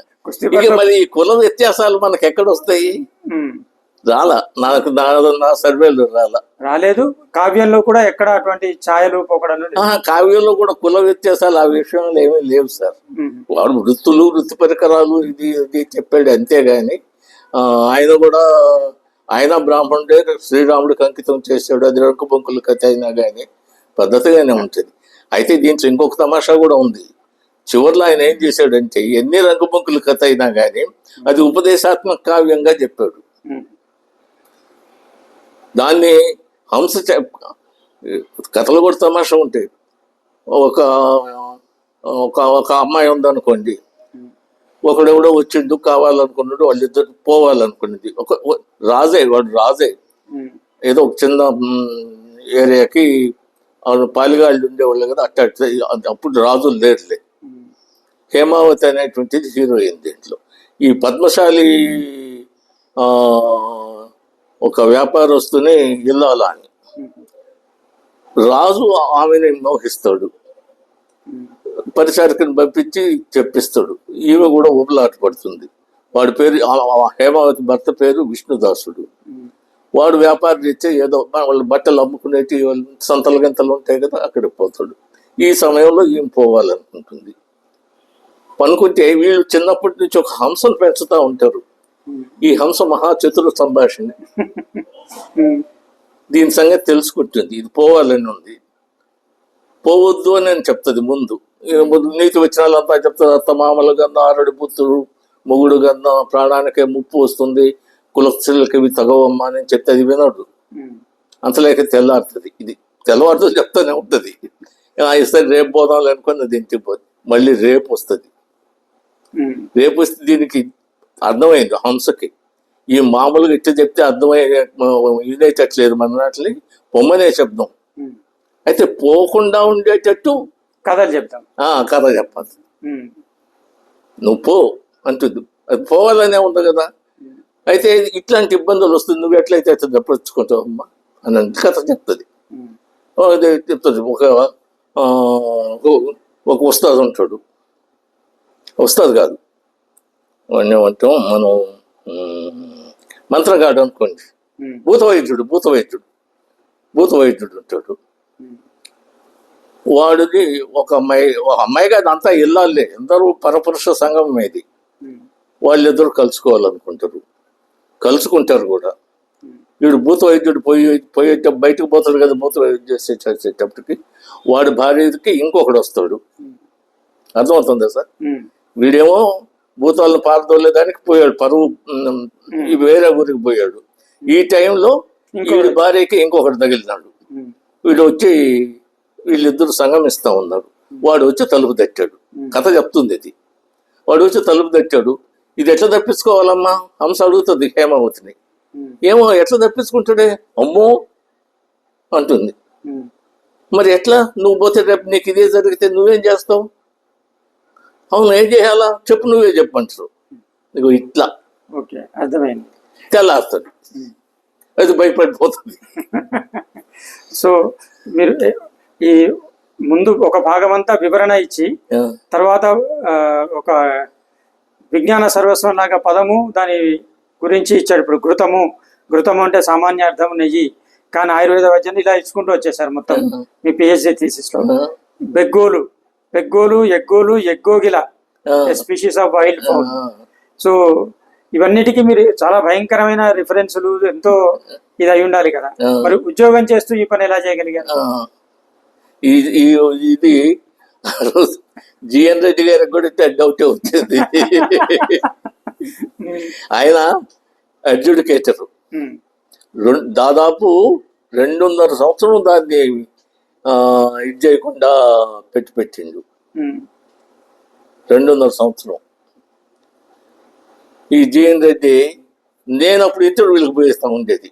ఇక మరి కుల వ్యత్యాసాలు మనకు ఎక్కడ వస్తాయి? నా సర్వేలు రాలేదు. కావ్యంలో కూడా ఎక్కడ అటువంటి ఛాయలు పోకడలు? కావ్యంలో కూడా కుల వ్యత్యాసాలు ఆ విషయంలో ఏమీ లేవు సార్. వాడు వృత్తులు, వృత్తి పరికరాలు ఇది చెప్పాడు అంతేగాని ఆయన బ్రాహ్మణుడే శ్రీరాముడికి అంకితం చేశాడు. అది రంకు బొంకుల కథ అయినా కానీ పద్ధతిగానే ఉంటుంది. అయితే దీంట్లో ఇంకొక తమాషా కూడా ఉంది. చివరిలో ఆయన ఏం చేశాడంటే, ఎన్ని రంగుబొంకుల కథ అయినా కానీ అది ఉపదేశాత్మక కావ్యంగా చెప్పాడు. దాన్ని కథలు కూడా తమాషా ఉంటాయి. ఒక అమ్మాయి ఉందనుకోండి, ఒకడెవడో వచ్చిండు కావాలనుకున్నాడు, వాళ్ళిద్దరు పోవాలనుకున్నది. వాడు రాజే ఏదో ఒక చిన్న ఏరియాకి పాలిగాళ్ళు ఉండేవాళ్ళు కదా, అప్పుడు రాజులు లేరులే. హేమావతి అనేటువంటిది హీరోయిన్ దీంట్లో. ఈ పద్మశాలి ఒక వ్యాపారస్తుని ఇల్లాల అని రాజు ఆమెని మోహిస్తాడు. పరిచారికను పంపించి చెప్పిస్తాడు. ఈమె కూడా ఊబలాట పడుతుంది. వాడి పేరు హేమావతి భర్త పేరు విష్ణుదాసుడు. వాడు వ్యాపారం చేస్తే ఏదో వాళ్ళు బట్టలు అమ్ముకునేటి సంతలు గంతలు ఉంటాయి కదా, అక్కడికి పోతాడు. ఈ సమయంలో ఈమె పోవాలనుకుంటుంది. అనుకుంటే వీళ్ళు చిన్నప్పటి నుంచి ఒక హంసను పెంచుతూ ఉంటారు. ఈ హంస మహా చతుర సంభాషణ. దీని సంగతి తెలుసుకుంటుంది. ఇది పోవాలని ఉంది, పోవద్దు అని అని చెప్తుంది. ముందు నీతి వచ్చినాలంతా చెప్తుంది. అత్త మామల గంధం, ఆరడి పుత్రుడు, మొగుడు గంధం, ప్రాణానికే ముప్పు వస్తుంది, కులస్తులకి ఇవి తగవమ్మా అని చెప్తే అది వినడు. అంతలేక తెల్లారుతుంది. ఇది తెల్లవారుతో చెప్తానే ఉంటుంది. ఇస్తే రేపు పోదాం అనుకుని అది ఇంటికి పోతుంది. మళ్ళీ రేపు వస్తుంది. రేపు వస్తే దీనికి అర్థమైంది హంసకి. ఈ మామూలుగా ఇట్లా చెప్తే అర్థమయ్యే ఇదేటట్లేదు మన నాటిని పొమ్మనే శబ్దం. అయితే పోకుండా ఉండేటట్టు కథలు చెప్తాం. కథ చెప్పాలి. నువ్వు పో అంటుంది. అది పోవాలనే ఉంది కదా. అయితే ఇట్లాంటి ఇబ్బందులు వస్తుంది, నువ్వు ఎట్లయితే అట్లా తప్పించుకుంటావు అమ్మా అని కథ చెప్తుంది. అదే చెప్తుంది. ఒక ఉస్తాదు ఉంటాడు. ఉస్తాదు కాదు, వాడిని ఏమంటాం మనం, మంత్రగాడు అనుకోండి. భూతవైద్యుడు ఉంటాడు. వాడికి ఒక అమ్మాయి కాదు, అంతా ఇల్లాలే, అందరూ పరపురుష సంగమం ఇది. వాళ్ళిద్దరు కలుసుకుంటారు కూడా. వీడు భూత వైద్యుడు పోయేట బయటకు పోతాడు కదా, భూత వైద్యుడు చేసేటప్పటికి వాడి భార్యకి ఇంకొకడు వస్తాడు. అర్థమవుతుందా సార్? వీడేమో భూతాలను పారదోలేదానికి పోయాడు, పరువు వేరే ఊరికి పోయాడు. ఈ టైంలో వీడి భార్యకి ఇంకొకటి తగిలినాడు. వీడు వచ్చి వీళ్ళిద్దరు సంగమిస్తా ఉన్నారు. వాడు వచ్చి తలుపు తట్టాడు. కథ చెప్తుంది ఇది. వాడు వచ్చి తలుపు తట్టాడు. ఇది ఎట్లా తప్పించుకోవాలమ్మా హంస అడుగుతుంది హేమావతిని. ఏమో ఎట్లా తప్పించుకుంటాడే, అమ్మో అంటుంది. మరి ఎట్లా, నువ్వు పోతే రేపు నీకు ఇదే జరిగితే నువ్వేం చేస్తావు? అవును, ఏం చేయాలా చెప్పు, నువ్వే చెప్పంటారు. నీకు ఇట్లా అర్థమైంది. తెల్లారుతుంది, అది భయపడిపోతుంది. సో మీరు ఈ ముందు ఒక భాగం అంతా వివరణ ఇచ్చి తర్వాత ఒక విజ్ఞాన సర్వస్వం లాగా పదము దాని గురించి ఇచ్చాడు. ఇప్పుడు ఘృతము అంటే సామాన్య అర్థం నెయ్యి, కానీ ఆయుర్వేద వైద్యాన్ని ఇలా ఇచ్చుకుంటూ వచ్చేసారు మొత్తం మీ పిహెచ్డి థీసిస్ లో. బెగ్గోలు, ఎగ్గోలు, ఎగ్గోగిల species of wild fowl. So ఇవన్నిటికీ మీరు చాలా భయంకరమైన రిఫరెన్సులు, ఎంతో ఇది అయి ఉండాలి కదా. మరి ఉద్యోగం చేస్తూ ఈ పని ఎలా చేయగలిగారు? ఇది జిఎన్ రెడ్డి గారికి కూడా డౌటే వచ్చింది. ఆయన అడ్జుడికేటర్, దాదాపు 2.5 సంవత్సరం దాన్ని ఇది చేయకుండా పెట్టిండు. 2.5 సంవత్సరం. ఈ జిఎన్ రెడ్డి నేను అప్పుడు ఇంటర్వ్యూలకు పోయిస్తా ఉండేది.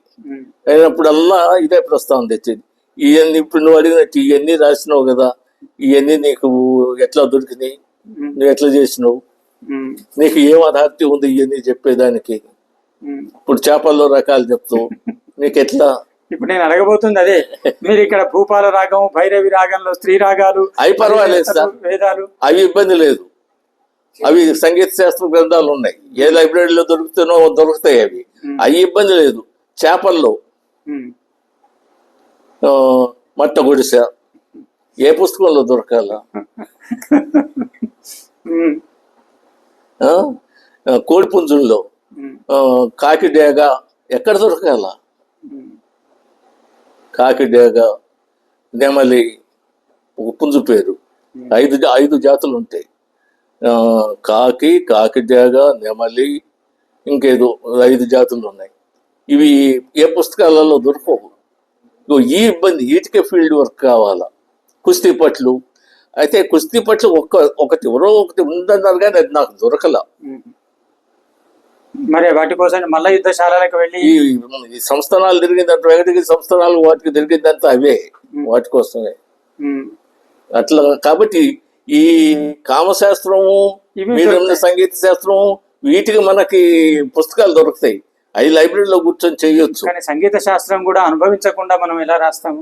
అయినప్పుడల్లా ఇదే ప్రస్తావన తెచ్చేది. ఇవన్నీ ఇప్పుడు నువ్వు అడిగినట్టు ఇవన్నీ రాసినావు కదా, ఇవన్నీ నీకు ఎట్లా దొరికినాయి, నువ్వు ఎట్లా చేసినావు, నీకు ఏం అథారిటీ ఉంది ఇవన్నీ చెప్పేదానికి? ఇప్పుడు చేపల్లో రకాలు చెప్తావు, నీకు ఎట్లా? ఇప్పుడు నేను అడగబోతుంది అదే. మీరు ఇక్కడ భూపాల రాగం, భైరవి రాగంలో స్త్రీ రాగాలు అవి పర్వాలేదు సార్, వేదాలు అవి ఇబ్బంది లేదు. అవి సంగీత శాస్త్ర గ్రంథాలు ఉన్నాయి, ఏ లైబ్రరీలో దొరుకుతాయి అవి ఇబ్బంది లేదు. చేపల్లో మట్ట గుడిసె ఏ పుస్తకంలో దొరకాల? కోడి పుంజుల్లో కాకిడేగ ఎక్కడ దొరకాల? కాకిడేగ, నెమలి ఒక పుంజు పేరు. 5 జాతులు ఉంటాయి. కాకిడేగ, నెమలి, ఇంకేదో 5 జాతులు ఉన్నాయి. ఇవి ఏ పుస్తకాలలో దొరకవు. ఈ ఇబ్బంది, వీటికే ఫీల్డ్ వర్క్ కావాలా. కుస్తీ పట్లు అయితే కుస్తీ పట్లు ఒకటి ఉందన్నారు కానీ అది నాకు దొరకల. మరి వాటి కోసం మల్ల యుద్ధశాలకు వెళ్ళి ఈ సంస్థానాలు తిరిగిందంత, వెగదిగిరి సంస్థానాలు వాటికి తిరిగిందంతా అవే, వాటి కోసమే. అట్లా కాబట్టి ఈ కామశాస్త్రము, సంగీత శాస్త్రము, వీటికి మనకి పుస్తకాలు దొరుకుతాయి. అవి లైబ్రరీలో కూర్చొని చేయొచ్చు. కానీ సంగీత శాస్త్రం కూడా అనుభవించకుండా మనం ఎలా రాస్తాము?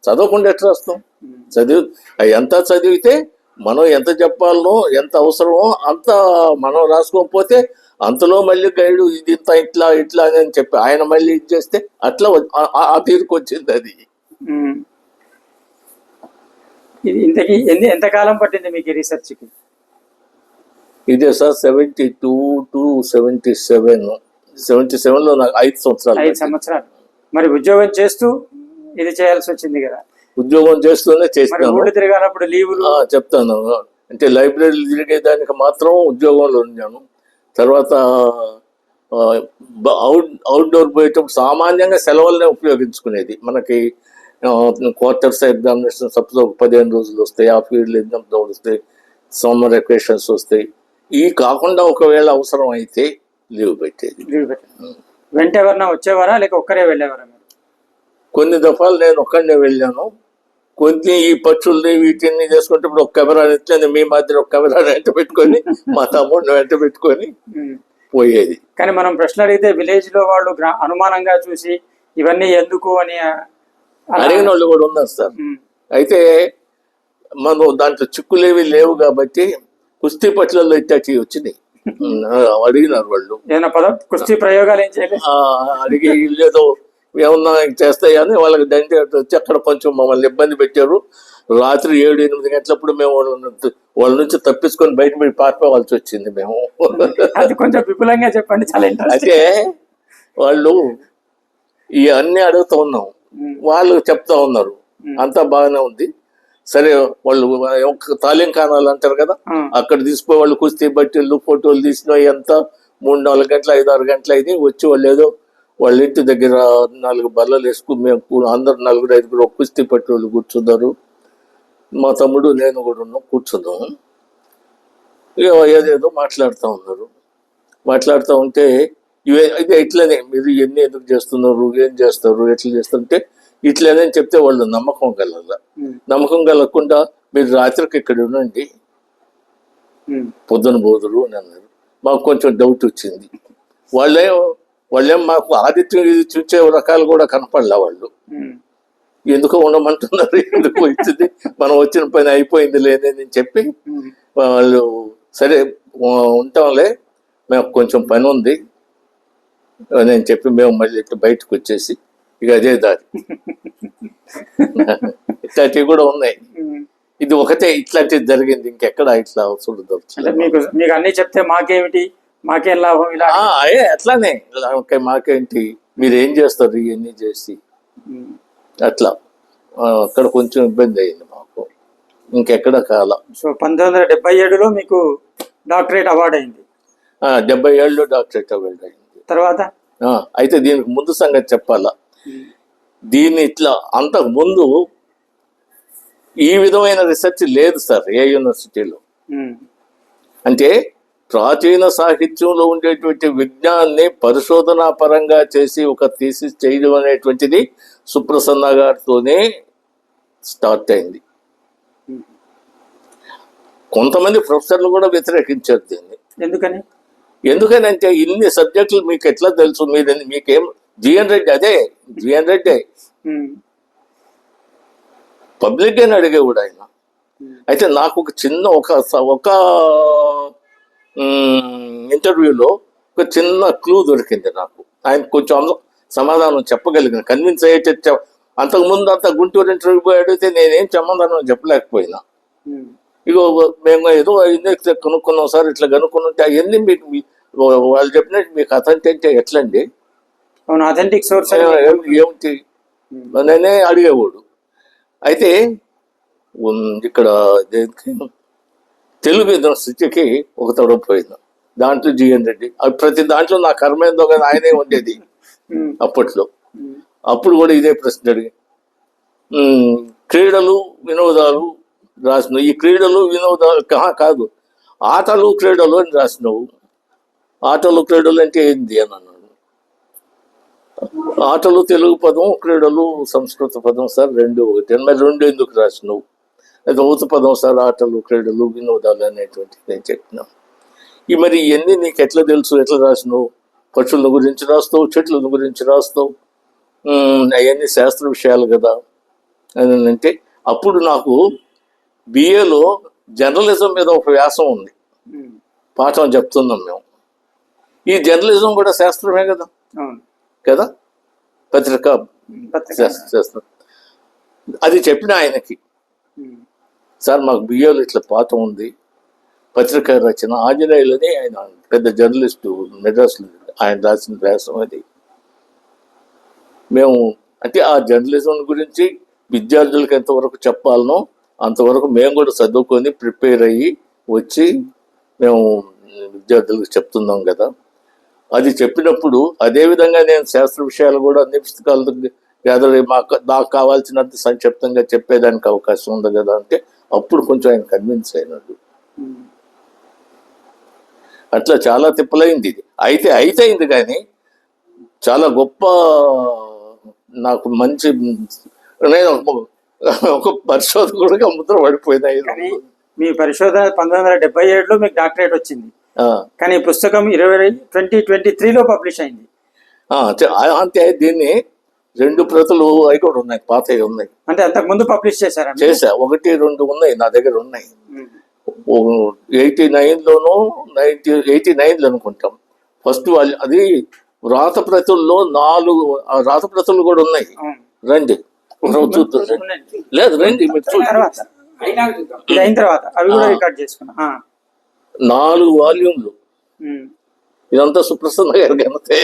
చదవకుండా ఎట్లా రాస్తాం? ఎంత చదివితే మనం ఎంత చెప్పాలనో, ఎంత అవసరమో అంత మనం రాసుకోకపోతే అంతలో మళ్ళీ గైడు ఇది ఇంత ఇట్లా అని చెప్పి ఆయన మళ్ళీ ఇది చేస్తే అట్లా ఆ తీరుకు వచ్చింది. అది ఇంతకీ ఎంతకాలం పట్టింది మీకు రీసెర్చ్కి? ఇదే సార్ 72 to 77లో నాకు 5 సంవత్సరాలు. మరి ఉద్యోగం చేస్తూ ఇది చేయాల్సి వచ్చింది కదా? ఉద్యోగం చేస్తూనే చేస్తాను. తిరగాలప్పుడు లీవులు చెప్తాను. అంటే లైబ్రరీలు తిరిగేదానికి మాత్రం ఉద్యోగంలో ఉన్నాను. తర్వాత అవుట్డోర్ పోయేటప్పుడు సామాన్యంగా సెలవులనే ఉపయోగించుకునేది. మనకి క్వార్టర్స్ ఎగ్జామినేషన్ సపోజ్ ఒక 15 రోజులు వస్తాయి, హాఫ్ ఇయర్లీ ఎగ్జామ్స్ వస్తాయి, సమ్మర్ వెకేషన్స్ వస్తాయి. ఈ కాకుండా ఒకవేళ అవసరం అయితే లీవ్ పెట్టేది. వెంట ఎవరన్నా వచ్చేవారా లేక ఒక్కరే వెళ్ళేవారా మీరు? కొన్ని దఫాలు నేను ఒక్కడనే వెళ్ళాను. కొన్ని ఈ పక్షుల్ని వీటిని చేసుకుంటే ఇప్పుడు ఒక కెమెరా ఎట్లయింది, మీ మధ్య ఒక కెమెరా వెంట పెట్టుకొని మా తమ్ముడిని వెంట పెట్టుకొని పోయేది. కానీ మనం ప్రశ్నలు అడిగితే విలేజ్ లో వాళ్ళు అనుమానంగా చూసి ఇవన్నీ ఎందుకు అని అడిగిన వాళ్ళు కూడా ఉన్నారు సార్. అయితే మనం దాంట్లో చిక్కులేవి లేవు కాబట్టి కుస్తీ పట్లలో ఇట్టాచి వచ్చినాయి. అడిగినారు వాళ్ళు, కుస్తీ ప్రయోగాలు ఏం చేయలేదు. అడిగి లేదో ఏమన్నా చేస్తాయని వాళ్ళకి దండి వచ్చి అక్కడ కొంచెం మమ్మల్ని ఇబ్బంది పెట్టారు. రాత్రి 7-8 గంటలప్పుడు మేము వాళ్ళ నుంచి తప్పించుకొని బయట పారిపోవాల్సి వచ్చింది మేము. అది కొంచెం విపులంగా చెప్పండి, చాలా ఇంట్రెస్ట్. అయితే వాళ్ళు ఈ అన్ని అడుగుతూ ఉన్నాం, వాళ్ళు చెప్తా ఉన్నారు అంతా బాగానే ఉంది. సరే వాళ్ళు తాలీం ఖానాలు అంటారు కదా, అక్కడ తీసుకుపోయి వాళ్ళు కుస్తీ బట్టీలు ఫోటోలు తీసినవి అంతా 3-4 గంటలు 5-6 గంటలు అయింది. వచ్చి వాళ్ళు ఏదో వాళ్ళ ఇంటి దగ్గర 4 బల్లలు వేసుకుని మేము అందరు 4-5 కుస్తీ పట్టేవాళ్ళు కూర్చున్నారు. మా తమ్ముడు నేను కూడా ఉన్నాం, కూర్చున్నాం. ఏదేదో మాట్లాడుతూ ఉన్నారు. మాట్లాడుతూ ఉంటే ఇదే ఇట్లనే మీరు ఎన్ని ఎందుకు చేస్తున్నారు, ఏం చేస్తారు, ఎట్లా చేస్తారంటే ఇట్లనే చెప్తే వాళ్ళు నమ్మకం కలగల. నమ్మకం కలగకుండా మీరు రాత్రికి ఇక్కడ ఉండండి, పొద్దున బోదురు అని అన్నారు. మాకు కొంచెం డౌట్ వచ్చింది. వాళ్ళేం మాకు ఆదిత్యం ఇది చూసే రకాలు కూడా కనపడలే. వాళ్ళు ఎందుకో ఉండమంటున్నారు, ఎందుకు వచ్చింది, మనం వచ్చిన పని అయిపోయింది లేదని చెప్పి వాళ్ళు సరే ఉంటాంలే, మేము కొంచెం పని ఉంది నేను చెప్పి మేము మళ్ళీ ఇట్లా బయటకు వచ్చేసి ఇక అదే దారి. ఇట్లాంటివి కూడా ఉన్నాయి. ఇది ఒకటే ఇట్లాంటిది జరిగింది, ఇంకెక్కడ ఇట్లా చూడదు. మీకు అన్ని చెప్తే మాకేమిటి, మాకేం లాభం, ఇలా అట్లానే మాకేంటి, మీరు ఏం చేస్తారు ఇవన్నీ చేసి అట్లా అక్కడ కొంచెం ఇబ్బంది అయింది మాకు, ఇంకెక్కడ కాల. సో 1977లో మీకు డాక్టరేట్ అవార్డు అయింది. 77లో డాక్టరేట్ అవార్డు అయింది. తర్వాత అయితే దీనికి ముందు సంగతి చెప్పాలా. దీన్ని ఇట్లా అంతకు ముందు ఈ విధమైన రీసెర్చ్ లేదు సార్ ఏ యూనివర్సిటీలో. అంటే ప్రాచీన సాహిత్యంలో ఉండేటువంటి విజ్ఞానాన్ని పరిశోధనా పరంగా చేసి ఒక థీసిస్ చేయడం అనేటువంటిది సుప్రసన్న గారితోనే స్టార్ట్ అయింది. కొంతమంది ప్రొఫెసర్లు కూడా వ్యతిరేకించారు దీన్ని. ఎందుకని అంటే ఇన్ని సబ్జెక్టులు మీకు ఎట్లా తెలుసు, మీకేం జిఎన్ రెడ్డి పబ్లిక్ అని అడిగేవాడు ఆయన. అయితే నాకు ఒక చిన్న ఒక ఇంటర్వ్యూలో ఒక చిన్న క్లూ దొరికింది నాకు. ఆయన కొంచెం సమాధానం చెప్పగలిగిన, కన్విన్స్ అయ్యేటట్టు. అంతకుముందు అంత గుంటూరు ఇంటర్వ్యూ పోయి అడిగితే నేనేం సమాధానం చెప్పలేకపోయినా. ఇగో మేము ఏదో కనుక్కున్నాం సార్, ఇట్లా కనుక్కుంటే అవన్నీ మీకు వాళ్ళు చెప్పినట్టు మీకు అథెంటిక్ ఎట్లండి, అథెంటిక్ సోర్స్ ఏమిటి నేనే అడిగేవాడు. అయితే ఇక్కడ తెలుగు యూనివర్సిటీకి ఒక తొడపోయింది, దాంట్లో జిఎన్ రెడ్డి. ప్రతి దాంట్లో నా కర్మ ఏందో కానీ ఆయనే ఉండేది అప్పట్లో. అప్పుడు కూడా ఇదే ప్రశ్న అడిగి క్రీడలు వినోదాలు రాసినావు, ఈ క్రీడలు వినోదాలు కాదు ఆటలు క్రీడలు అని రాసినావు. ఆటలు క్రీడలు అంటే ఏంది అని అన్నాడు. ఆటలు తెలుగు పదం, క్రీడలు సంస్కృత పదం సార్, రెండు ఒకటి. మరి రెండు ఎందుకు రాసినావు? అది ఊత పదం సార్, ఆటలు క్రీడలు వినోదాలు అనేటువంటి నేను చెప్పినాం. మరి ఇవన్నీ నీకు ఎట్లా తెలుసు, ఎట్లా రాసినావు? పక్షుల గురించి రాస్తావు, చెట్ల గురించి రాస్తావు, అవన్నీ శాస్త్ర విషయాలు కదా అని అంటే. అప్పుడు నాకు బిఏలో జర్నలిజం మీద ఒక వ్యాసం ఉంది, పాఠం చెప్తున్నాం మేము. ఈ జర్నలిజం కూడా శాస్త్రమే కదా కదా, పత్రిక శాస్త్రం. అది చెప్పిన ఆయనకి, సార్ మాకు బిఏలో ఇట్లా పాఠం ఉంది, పత్రిక రచన. ఆంజనేయులని ఆయన పెద్ద జర్నలిస్టు మెడ్రాస్లో, ఆయన రాసిన వ్యాసం అది. మేము అంటే ఆ జర్నలిజం గురించి విద్యార్థులకు ఎంతవరకు చెప్పాలనో అంతవరకు మేము కూడా చదువుకొని ప్రిపేర్ అయ్యి వచ్చి మేము విద్యార్థులకు చెప్తున్నాం కదా. అది చెప్పినప్పుడు అదే విధంగా నేను శాస్త్ర విషయాలు కూడా అన్ని పుస్తకాలు గ్యాదర్ నాకు కావాల్సినంత సంక్షిప్తంగా చెప్పేదానికి అవకాశం ఉంది కదా అంటే అప్పుడు కొంచెం ఆయన కన్విన్స్ అయినాడు. అట్లా చాలా తిప్పలైంది ఇది. అయితే అయింది కానీ చాలా గొప్ప, నాకు మంచి, నేను ఒక పరిశోధకుడిగా ముద్ర పడిపోయినాయి. మీ పరిశోధన 1977లో మీకు డాక్టరేట్ వచ్చింది, కానీ పుస్తకం 2023లో పబ్లిష్ అయింది. అంతే. దీన్ని 2 ప్రతులు అవి కూడా ఉన్నాయి, పాతవి ఉన్నాయి. అంటే అంతకు ముందు పబ్లిష్ చేశా 1, 2 ఉన్నాయి నా దగ్గర ఉన్నాయి. 89లోనూ 89లో అనుకుంటాం ఫస్ట్ వాళ్ళు. అది రాత ప్రతుల్లో 4 రాత ప్రతులు కూడా ఉన్నాయి. రండి చూద్దాం. లేదు రండి ఇది అయిన తర్వాత అవి కూడా రికార్డ్ చేసుకున్నా. 4 వాల్యూమ్లు. ఇదంతా సుప్రసన్న గారు కనితే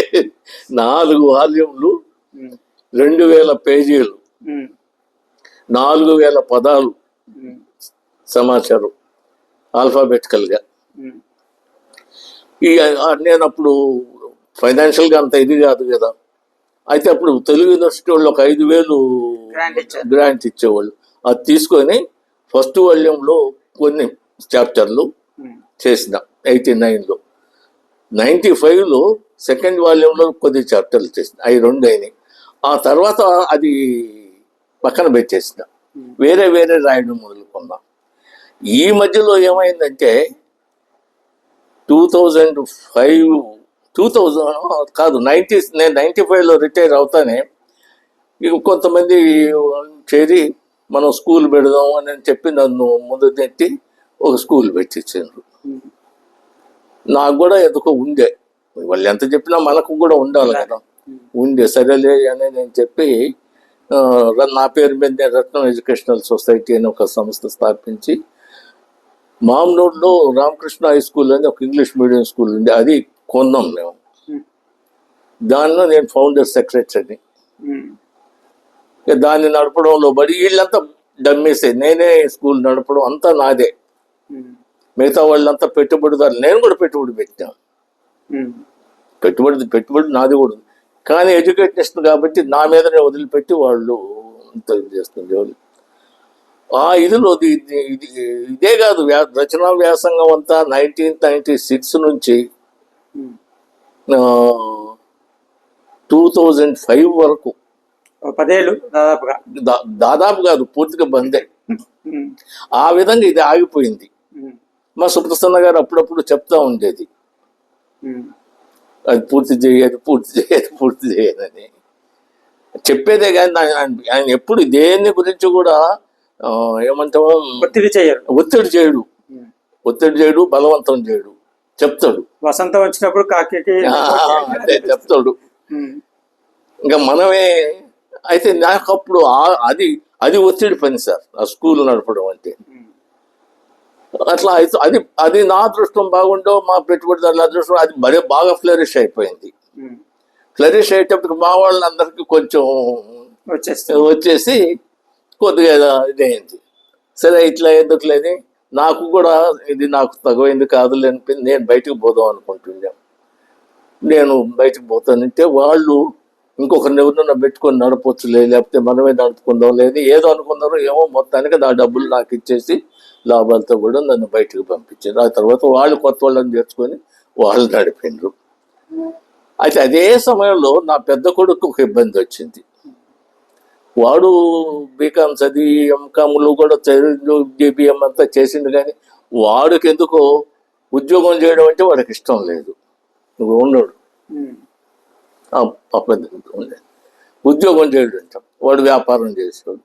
4 వాల్యూమ్లు, 2000 పేజీలు, 4000 పదాలు సమాచారం ఆల్ఫాబెటికల్ గా. నేను అప్పుడు ఫైనాన్షియల్ గా అంత ఇది కాదు కదా. అయితే అప్పుడు తెలుగు యూనివర్సిటీ వాళ్ళు ఒక 5000 గ్రాంట్ ఇచ్చేవాళ్ళు. అది తీసుకొని ఫస్ట్ వాల్యూమ్లో కొన్ని చాప్టర్లు చేసిన 89లో. 95లో సెకండ్ వాల్యూమ్లో కొద్ది చాప్టర్లు చేసిన. అవి 2 అయినాయి. ఆ తర్వాత అది పక్కన పెట్టేసిన, వేరే రాయడం మొదలుకున్నా. ఈ మధ్యలో ఏమైందంటే 2000 కాదు, నేను 95లో రిటైర్ అవుతానే ఇక కొంతమంది చేరి మనం స్కూల్ పెడదాం అని చెప్పి నన్ను ముందు నెట్టి ఒక స్కూల్ పెట్టించారు. నాకు కూడా ఎందుకో ఉండే, వాళ్ళు ఎంత చెప్పినా మనకు కూడా ఉండాలి కదా, ఉండే. సరేలే అని నేను చెప్పి నా పేరు మీద నేను రత్నం ఎడ్యుకేషనల్ సొసైటీ అని ఒక సంస్థ స్థాపించి మామ్నూరులో రామకృష్ణ హై స్కూల్ అని ఒక ఇంగ్లీష్ మీడియం స్కూల్ ఉంది, అది కొన్నాం మేము. దానిలో నేను ఫౌండర్ సెక్రటరీని. దాన్ని నడపడంలో బడి వీళ్ళంతా డమ్మేసే, నేనే స్కూల్ నడపడం అంతా నాదే. మిగతా వాళ్ళంతా పెట్టుబడిదారు. నేను కూడా పెట్టుబడి పెట్టాను. పెట్టుబడి నాది కూడా, కానీ ఎడ్యుకేషన్ కాబట్టి నా మీదనే వదిలిపెట్టి వాళ్ళు అంత ఇది చేస్తుంది వాళ్ళు. ఇదిలో ఇదే కాదు, రచనా వ్యాసంగం అంతా 1996 నుంచి 2005 వరకు 10 ఏళ్ళు దాదాపు కాదు, పూర్తిగా బందే. ఆ విధంగా ఇది ఆగిపోయింది. మా సుప్రసన్న గారు అప్పుడప్పుడు చెప్తా ఉండేది, అది పూర్తి చేయదని చెప్పేదే. కానీ ఆయన ఎప్పుడు దేని గురించి కూడా ఏమంటావో ఒత్తిడి చేయడు, బలవంతం చేయడు, చెప్తాడు. వసంతం వచ్చినప్పుడు కాకి చెప్తాడు. ఇంకా మనమే అయితే నాకు అప్పుడు అది ఒత్తిడి పని సార్, ఆ స్కూల్ నడపడం అంటే. అట్లా అయితే అది నా అదృష్టం బాగుండో, మా పెట్టుబడిదారుల అదృష్టం, అది మరీ బాగా ఫ్లరిష్ అయిపోయింది. ఫ్లరిష్ అయ్యేటప్పుడు మా వాళ్ళందరికీ కొంచెం వచ్చేసి కొద్దిగా ఇదైంది. సరే ఇట్లా ఎందుకు లేదు, నాకు కూడా ఇది నాకు తగవైంది కాదులే అనిపింది. నేను బయటకు పోదాం అనుకుంటున్నాను. నేను బయటకు పోతానంటే వాళ్ళు ఇంకొకరిని ఎవరినైనా పెట్టుకొని నడపొచ్చులే, లేకపోతే మనమే నడుపుకుందాం లేదు ఏదో అనుకున్నారు. ఏమో మొత్తానికి నా డబ్బులు నాకు ఇచ్చేసి లాభాలతో కూడా నన్ను బయటకు పంపించారు. ఆ తర్వాత వాళ్ళు కొత్త వాళ్ళని చేర్చుకొని వాళ్ళు నడిపిండ్రు. అయితే అదే సమయంలో నా పెద్ద కొడుకు ఒక ఇబ్బంది వచ్చింది. వాడు బీకామ్ చదివి ఎంకామ్లు కూడా చదివి జీబీఎం అంతా చేసింది, కానీ వాడికి ఎందుకో ఉద్యోగం చేయడం అంటే వాడికి ఇష్టం లేదు. నువ్వు ఉన్నాడు ఉద్యోగం చేయడం అంటాం. వాడు వ్యాపారం చేసేవాడు.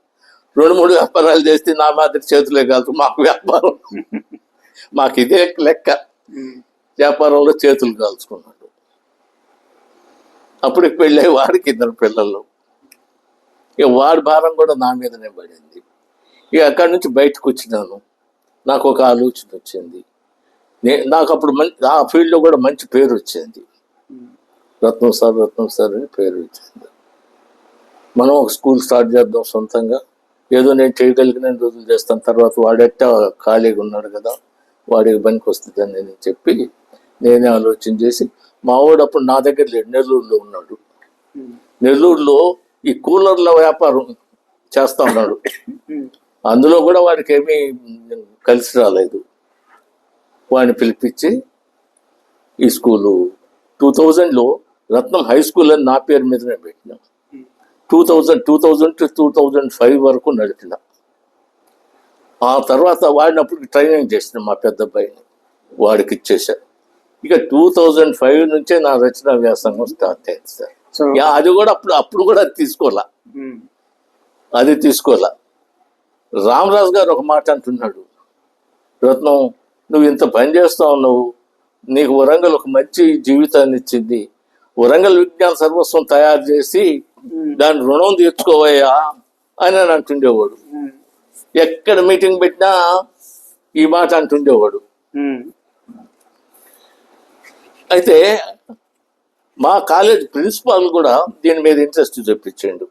2-3 వ్యాపారాలు చేస్తే నా మాదిరి చేతులే కాదు, మాకు వ్యాపారం, మాకు ఇదే లెక్క. వ్యాపారంలో చేతులు కాల్చుకున్నాడు. అప్పుడు పెళ్ళై వాడికి 2 పిల్లలు. ఇక వాడి భారం కూడా నా మీదనే పడింది. ఇక అక్కడి నుంచి బయటకు వచ్చినాను. నాకు ఒక ఆలోచన వచ్చింది. నాకు అప్పుడు ఆ ఫీల్డ్లో కూడా మంచి పేరు వచ్చింది. రత్నం సార్ అని పేరు వచ్చింది. మనం ఒక స్కూల్ స్టార్ట్ చేద్దాం సొంతంగా, ఏదో నేను చేయగలిగిన రోజులు చేస్తాను, తర్వాత వాడెట్ట ఖాళీగా ఉన్నాడు కదా, వాడికి పనికి వస్తుందని నేను చెప్పి నేనే ఆలోచన చేసి మా వాడు అప్పుడు నా దగ్గర లేడు, నెల్లూరులో ఉన్నాడు. నెల్లూరులో ఈ కూలర్ల వ్యాపారం చేస్తా ఉన్నాడు. అందులో కూడా వాడికి ఏమీ కలిసి రాలేదు. వాడిని పిలిపించి ఈ స్కూలు 2000లో రత్నం హై స్కూల్ అని నా పేరు మీదనే పెట్టినాం. 2000 to 2005 వరకు నడిపిన. ఆ తర్వాత వాడిని అప్పుడు ట్రైనింగ్ చేసిన మా పెద్ద అబ్బాయిని వాడికి ఇచ్చేసా. ఇక 2005 నుంచే నా రచన వ్యాసంగం స్టార్ట్ అయింది సార్. అది కూడా అప్పుడు కూడా అది తీసుకోవాలా. రామరాజు గారు ఒక మాట అంటున్నాడు, రత్నం నువ్వు ఇంత పని చేస్తా ఉన్నావు, నీకు వరంగల్ ఒక మంచి జీవితాన్ని ఇచ్చింది, వరంగల్ విజ్ఞాన సర్వస్వం తయారు చేసి దాని రుణం తీర్చుకోవయ్యా అని అంటుండేవాడు. ఎక్కడ మీటింగ్ పెట్టినా ఈ మాట అంటుండేవాడు. అయితే మా కాలేజ్ ప్రిన్సిపాల్ కూడా దీని మీద ఇంట్రెస్ట్ చూపించండు.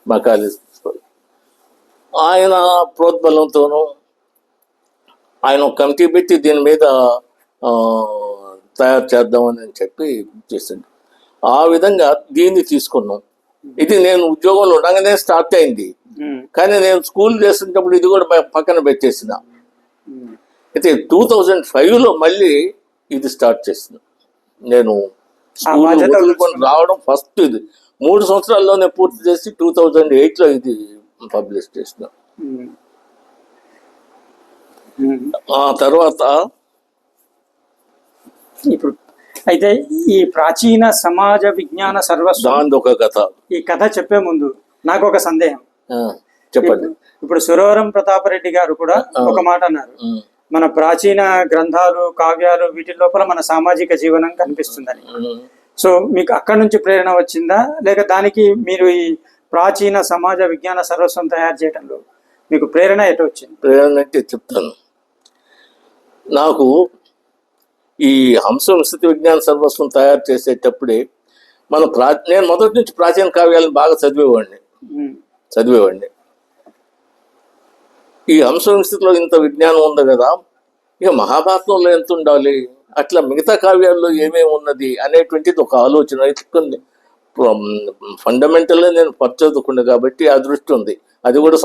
మా కాలేజ్ ప్రిన్సిపాల్ ఆయన ప్రోద్బలంతోనూ ఆయన ఒక కమిటీ పెట్టి దీని మీద తయారు చేద్దామని చెప్పి చేసిండు. ఆ విధంగా దీన్ని తీసుకున్నాం. ఇది నేను ఉద్యోగంలో ఉండగానే స్టార్ట్ అయింది, కానీ నేను స్కూల్ చేసినప్పుడు ఇది కూడా పక్కన పెట్టేసిన. అయితే 2005లో మళ్ళీ ఇది స్టార్ట్ చేసిన. నేను స్కూల్ రావడం ఫస్ట్ ఇది 3 సంవత్సరాల్లోనే పూర్తి చేసి 2008లో ఇది పబ్లిష్ చేసిన. ఆ తర్వాత ఇప్పుడు అయితే ఈ ప్రాచీన సమాజ విజ్ఞాన సర్వస్వం ఒక కథ. ఈ కథ చెప్పే ముందు నాకు ఒక సందేహం. చెప్పండి. ఇప్పుడు సురవరం ప్రతాపరెడ్డి గారు కూడా ఒక మాట అన్నారు, మన ప్రాచీన గ్రంథాలు కావ్యాలు వీటి లోపల మన సామాజిక జీవనం కనిపిస్తుందని. సో మీకు అక్కడి నుంచి ప్రేరణ వచ్చిందా, లేక దానికి మీరు ఈ ప్రాచీన సమాజ విజ్ఞాన సర్వస్వం తయారు చేయడంలో మీకు ప్రేరణ ఎటు వచ్చింది? ప్రేరణ అంటే చెప్తాను. నాకు ఈ హంస విస్తృత విజ్ఞాన సర్వస్వం తయారు చేసేటప్పుడే నేను మొదటి నుంచి ప్రాచీన కావ్యాలను బాగా చదివేవాడిని. ఈ హంస విస్తృతిలో ఇంత విజ్ఞానం ఉంది కదా, ఇక మహాభారతంలో ఎంత ఉండాలి, అట్లా మిగతా కావ్యాల్లో ఏమేమి ఉన్నది అనేటువంటిది ఒక ఆలోచన. కొన్ని ఫండమెంటల్గా నేను చదువుకున్నా కాబట్టి ఆ దృష్టి ఉంది. అది కూడా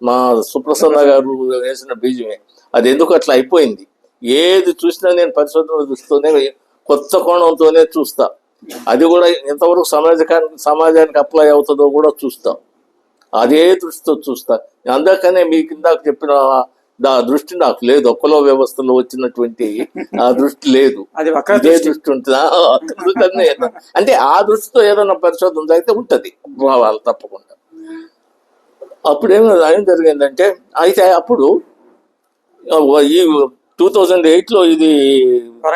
మా సుప్రసన్న గారు వేసిన బీజమే. అది ఎందుకు అట్లా అయిపోయింది, ఏది చూసినా నేను పరిశోధన దృష్టితోనే కొత్త కోణంతోనే చూస్తా. అది కూడా ఎంతవరకు సమాజానికి అప్లై అవుతుందో కూడా చూస్తా. అదే దృష్టితో చూస్తా. అందుకనే మీకు ఇందాక చెప్పిన దృష్టి నాకు లేదు. ఒక్కలో వ్యవస్థలో వచ్చినటువంటి ఆ దృష్టి లేదు, ఇదే దృష్టి ఉంటుందా? అంటే ఆ దృష్టితో ఏదైనా పరిశోధన జరిగితే ఉంటది, రావాలి తప్పకుండా. అప్పుడు ఏం జరిగిందంటే, అయితే అప్పుడు ఈ 2008లో ఇది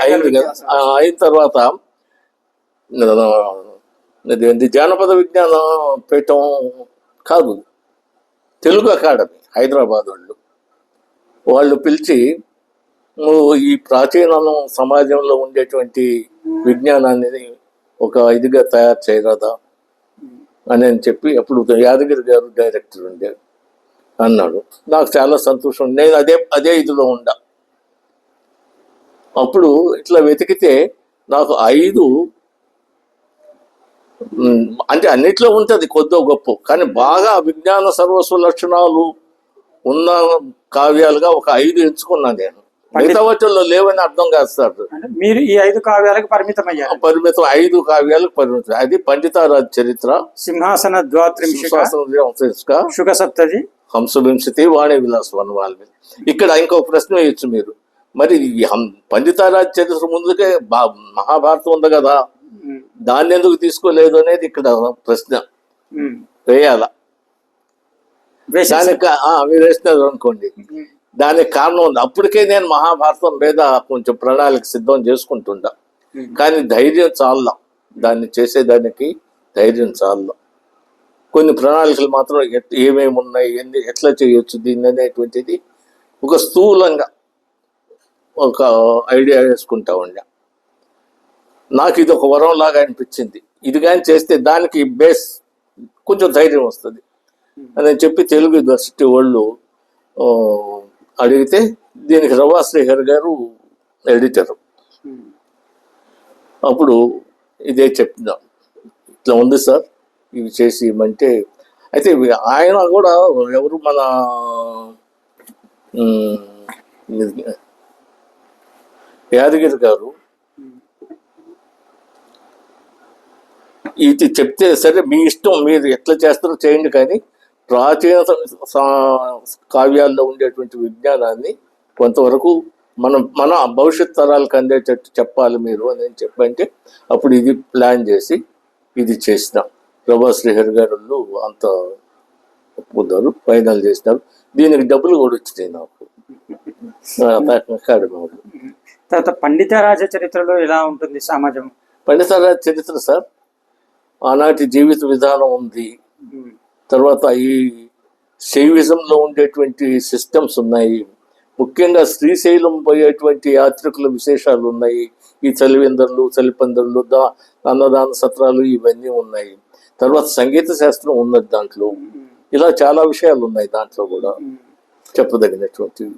అయింది కదా. అయిన తర్వాత జానపద విజ్ఞాన పీఠం కాదు, తెలుగు అకాడమీ హైదరాబాద్ వాళ్ళు పిలిచి, నువ్వు ఈ ప్రాచీన సమాజంలో ఉండేటువంటి విజ్ఞానాన్ని ఒక ఇదిగా తయారు చేయరాదా అని చెప్పి, అప్పుడు యాదగిరి గారు డైరెక్టర్ ఉండేది అన్నాడు. నాకు చాలా సంతోషం. నేను అదే ఇదిలో ఉండా. అప్పుడు ఇట్లా వెతికితే నాకు 5 అంటే అన్నిట్లో ఉంటుంది కొద్దో గొప్ప, కానీ బాగా విజ్ఞాన సర్వస్వ లక్షణాలు ఉన్న కావ్యాలుగా ఒక 5 ఎంచుకున్నాను నేను. మిగతా వాటిల్లో లేవని అర్థం కాదు సార్. మీరు ఈ 5 కావ్యాలకు పరిమితం 5 కావ్యాలకు పరిమితం. అది పండితారాజ్ చరిత్ర, సింహాసన ద్వాత్రింశిక, శుక సప్తతి, హంసవింశతి, వాణి విలాస్ వనవాల్మి. ఇక్కడ ఇంకొక ప్రశ్న వేయచ్చు మీరు, మరి పండితారాజ్ చరిత్ర ముందుకే మహాభారతం ఉంది కదా, దాన్ని ఎందుకు తీసుకోలేదు అనేది ఇక్కడ ప్రశ్న వేయాల. మీరు వేసినారు అనుకోండి, దానికి కారణం ఉంది. అప్పటికే నేను మహాభారతం మీద కొంచెం ప్రణాళిక సిద్ధం చేసుకుంటుండా, కానీ ధైర్యం చాలా, దాన్ని చేసేదానికి ధైర్యం చాలా. కొన్ని ప్రణాళికలు మాత్రం ఏమేమి ఉన్నాయి, ఎట్లా చేయొచ్చు దీన్ని అనేటువంటిది ఒక స్థూలంగా ఒక ఐడియా వేసుకుంటా ఉండా. నాకు ఇది ఒక వరం లాగా అనిపించింది. ఇది కానీ చేస్తే దానికి బేస్ కొంచెం ధైర్యం వస్తుంది అని చెప్పి తెలుగు యూనివర్సిటీ వాళ్ళు అడిగితే, దీనికి రవా శ్రీహర్ గారు ఎడిటరు. అప్పుడు ఇదే చెప్తున్నాం, ఇట్లా ఉంది సార్, ఇవి చేసి ఇవ్వమంటే, అయితే ఆయన కూడా ఎవరు మన యాదగిరి గారు ఇది చెప్తే, సరే మీ ఇష్టం, మీరు ఎట్లా చేస్తారో చేయండి, కానీ ప్రాచీన కావ్యాల్లో ఉండేటువంటి విజ్ఞానాన్ని కొంతవరకు మన భవిష్యత్ తరాలకు అందేటట్టు చెప్పాలి మీరు అని చెప్పంటే, అప్పుడు ఇది ప్లాన్ చేసి ఇది చేసినాం. ప్రభా శ్రీహరి గారు అంత ఒప్పుకున్నారు, ఫైనల్ చేసినారు. దీనికి డబ్బులు కూడా వచ్చినాయి నాకు అకాడమీ వాళ్ళు. తర్వాత పండితరాజ చరిత్రలో ఎలా ఉంటుంది సమాజం? పండితరాజ చరిత్ర సార్, ఆనాటి జీవిత విధానం ఉంది. తర్వాత ఈ శైవిజంలో ఉండేటువంటి సిస్టమ్స్ ఉన్నాయి. ముఖ్యంగా శ్రీశైలం పోయేటువంటి యాత్రికుల విశేషాలు ఉన్నాయి. ఈ చలివిందర్లు, చలిపందర్లు, అన్నదాన సత్రాలు ఇవన్నీ ఉన్నాయి. తర్వాత సంగీత శాస్త్రం ఉన్నది దాంట్లో. ఇలా చాలా విషయాలు ఉన్నాయి దాంట్లో కూడా చెప్పదగినటువంటివి.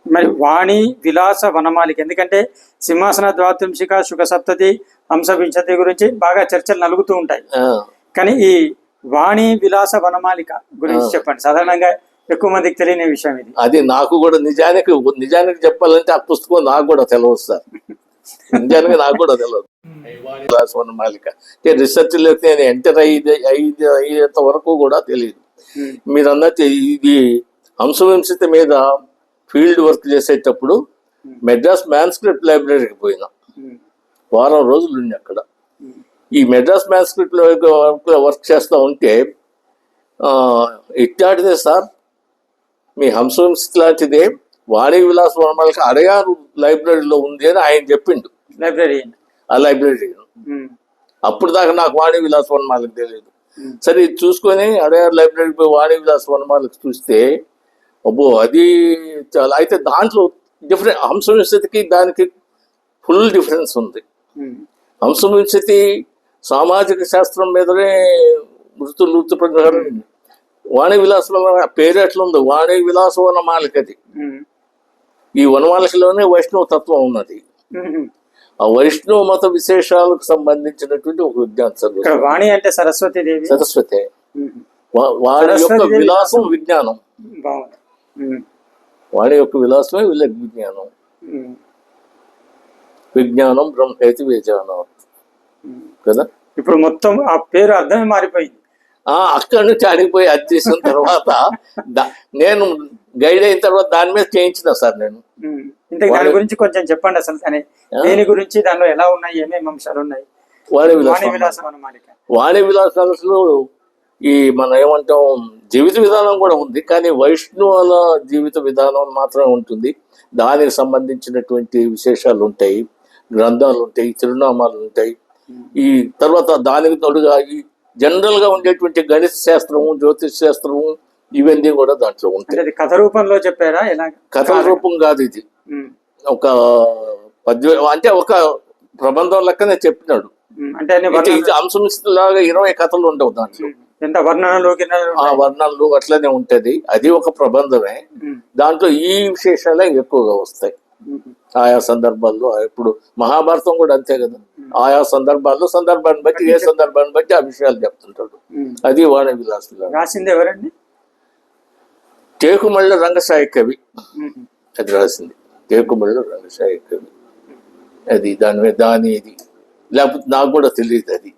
మరి వాణి విలాస వనమాలిక, ఎందుకంటే సింహాసన ద్వాత్రింశిక, శుక సప్తతి, హంస వింశతి గురించి బాగా చర్చలు నలుగుతూ ఉంటాయి. కానీ ఈ వాణి విలాస వనమాలిక గురించి చెప్పండి. సాధారణంగా ఎక్కువ మందికి తెలియని విషయం ఇది. అది నాకు కూడా నిజానికి చెప్పాలంటే ఆ పుస్తకం నాకు కూడా తెలియదు సార్. నిజానికి నాకు కూడా తెలియదు విలాస వనమాలిక. రీసెర్చ్ లేకపోతే నేను ఎంటర్ అయ్యేంత వరకు కూడా తెలియదు. మీరు అన్నట్టు ఇది హంసవింశతి మీద ఫీల్డ్ వర్క్ చేసేటప్పుడు మెడ్రాస్ మ్యాన్స్క్రిప్ట్ లైబ్రరీకి పోయినా. వారం రోజులు ఉంది అక్కడ. ఈ మెడ్రాస్ మ్యాన్స్క్రిప్ట్ వర్క్ చేస్తూ ఉంటే, ఇట్లాంటిదే సార్ మీ హంసవింశతి లాంటిదే వాణి విలాస వనమాలిక అడయారు లైబ్రరీలో ఉంది అని ఆయన చెప్పిండు. ఆ లైబ్రరీ అప్పుడు దాకా నాకు వాణి విలాస వనమాలిక తెలియదు. సరే ఇది చూసుకొని అడయారు లైబ్రరీకి పోయి వాణి విలాస వనమాలిక చూస్తే, అబ్బో అది చాలా. అయితే దాంట్లో డిఫరెంట్, హంసవింశతికి దానికి ఫుల్ డిఫరెన్స్ ఉంది. హంసవింశతి సామాజిక శాస్త్రం మీదనే వృత్తి ప్రకారం. వాణి విలాస పేరు ఎట్లుంది, వాణి విలాస వనమాలికది. ఈ వనమాలికలోనే వైష్ణవ తత్వం ఉన్నది. ఆ వైష్ణవ మత విశేషాలకు సంబంధించినటువంటి ఒక విజ్ఞానం. వాణి అంటే సరస్వతి దేవి, సరస్వతి. వాణి యొక్క విలాసం విజ్ఞానం. వాణి యొక్క విలాసమే విజ్ఞానం. విజ్ఞానం బ్రహ్మేతి వేజానం కదా. ఇప్పుడు మొత్తం ఆ పేరు అర్థమే మారిపోయింది. అక్కడి నుంచి అడిగిపోయి అది చేసిన తర్వాత నేను గైడ్ అయిన తర్వాత దాని మీద చేయించిన సార్ నేను. దాని గురించి కొంచెం చెప్పండి అసలు. దేని గురించి, దానిలో ఎలా ఉన్నాయి, ఏమేమి అంశాలు ఉన్నాయి? వాణి విలాసాలు ఈ మనం ఏమంటాం జీవిత విధానం కూడా ఉంది, కానీ వైష్ణవుల జీవిత విధానం మాత్రమే ఉంటుంది. దానికి సంబంధించినటువంటి విశేషాలు ఉంటాయి, గ్రంథాలు ఉంటాయి, చిరునామాలు ఉంటాయి. ఈ తర్వాత దానికి తోడుగా ఈ జనరల్ గా ఉండేటువంటి గణిత శాస్త్రము, జ్యోతిష్ శాస్త్రము ఇవన్నీ కూడా దాంట్లో ఉంటాయి. కథ రూపంలో చెప్పారా? కథల రూపం కాదు ఇది, ఒక అంటే ఒక ప్రబంధం లెక్కనే చెప్పినాడు. అంటే ఇది అంశంలాగా 20 కథలు ఉండవు దాంట్లో. ఎంత వర్ణనలు అట్లనే ఉంటది. అది ఒక ప్రబంధమే. దాంట్లో ఈ విశేషాలే ఎక్కువగా వస్తాయి ఆయా సందర్భాల్లో. ఇప్పుడు మహాభారతం కూడా అంతే కదా, ఆయా సందర్భాన్ని బట్టి ఏ సందర్భాన్ని బట్టి ఆ విషయాలు చెప్తుంటాడు. అది వాణి విలాసులు. రాసింది ఎవరండి? టేకుమళ్ళ రంగసాయి కవి అది రాసింది. టేకుమళ్ళ రంగసాయి కవి అది. దాని ఇది లేకపోతే నాకు కూడా తెలియదు అది.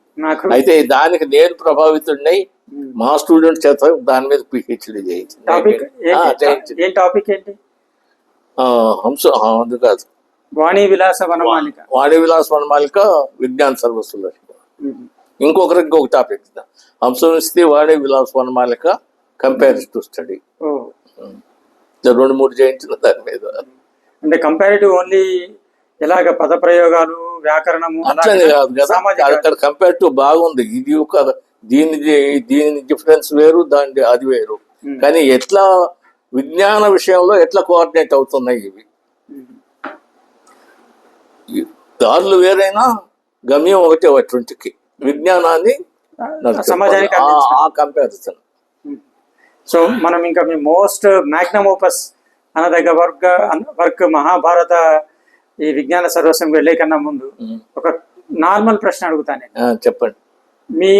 అయితే దానికి నేను ప్రభావితుడినై మా స్టూడెంట్ చేత దాని మీద పిహెచ్డి చేయించింది. అది కాదు, వాణి విలాస వనమాలిక విజ్ఞాన సర్వస్సులు. ఇంకొక టాపిక్ హంసవింశతి వాణి విలాస వనమాలిక కంపారిటివ్ స్టడీ. 2-3 చేయించిన దాని మీద. అంటే కంపారిటివ్ ఓన్లీ ఎలాగ పద ప్రయోగాలు, వ్యాకరణము అట్లనే కాదు కదా. అక్కడ కంపారిటివ్ బాగుంది. ఇది ఒక దీని డిఫరెన్స్ వేరు, దాని అది వేరు. కానీ ఎట్లా విజ్ఞాన విషయంలో ఎట్లా కోఆర్డినేట్ అవుతున్నాయి ఇవి. దారులు వేరైనా గమ్యం ఒకటే అటువంటికి విజ్ఞానాన్ని సమాజానికి ఆ కంపారిజన్. సో మనం ఇంకా మీ మోస్ట్ మ్యాగ్నమ్ ఓపస్ అనదగ్గ వర్క్ మహాభారత ఈ విజ్ఞాన సర్వస్వం వెళ్ళే కన్నా ముందు ఒక నార్మల్ ప్రశ్న అడుగుతాను నేను. చెప్పండి. మీ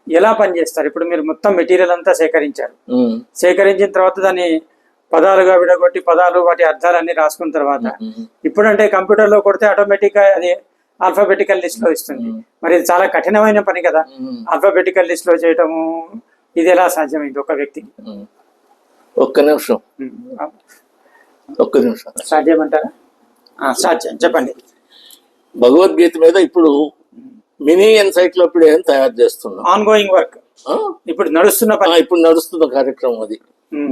ఎలా పనిచేస్తారు? ఇప్పుడు మీరు మొత్తం మెటీరియల్ అంతా సేకరించారు. సేకరించిన తర్వాత దాన్ని పదాలుగా విడగొట్టి పదాలు వాటి అర్థాలన్నీ రాసుకున్న తర్వాత ఇప్పుడంటే కంప్యూటర్లో కొడితే ఆటోమేటిక్గా అది ఆల్ఫాబెటికల్ లిస్ట్ లో ఇస్తుంది. మరి ఇది చాలా కఠినమైన పని కదా, ఆల్ఫాబెటికల్ లిస్ట్ లో చేయటము. ఇది ఎలా సాధ్యమైంది ఒక వ్యక్తికి? ఒక్క నిమిషం. స్టార్ట్ చేయమంటారా? స్టార్ట్ చేయండి, చెప్పండి. భగవద్గీత మీద ఇప్పుడు మినీ ఎన్సైక్లోపీడియా తయారు చేస్తున్నాం. ఆన్ గోయింగ్ వర్క్, ఇప్పుడు నడుస్తున్న పని, ఇప్పుడు నడుస్తున్న కార్యక్రమం అది.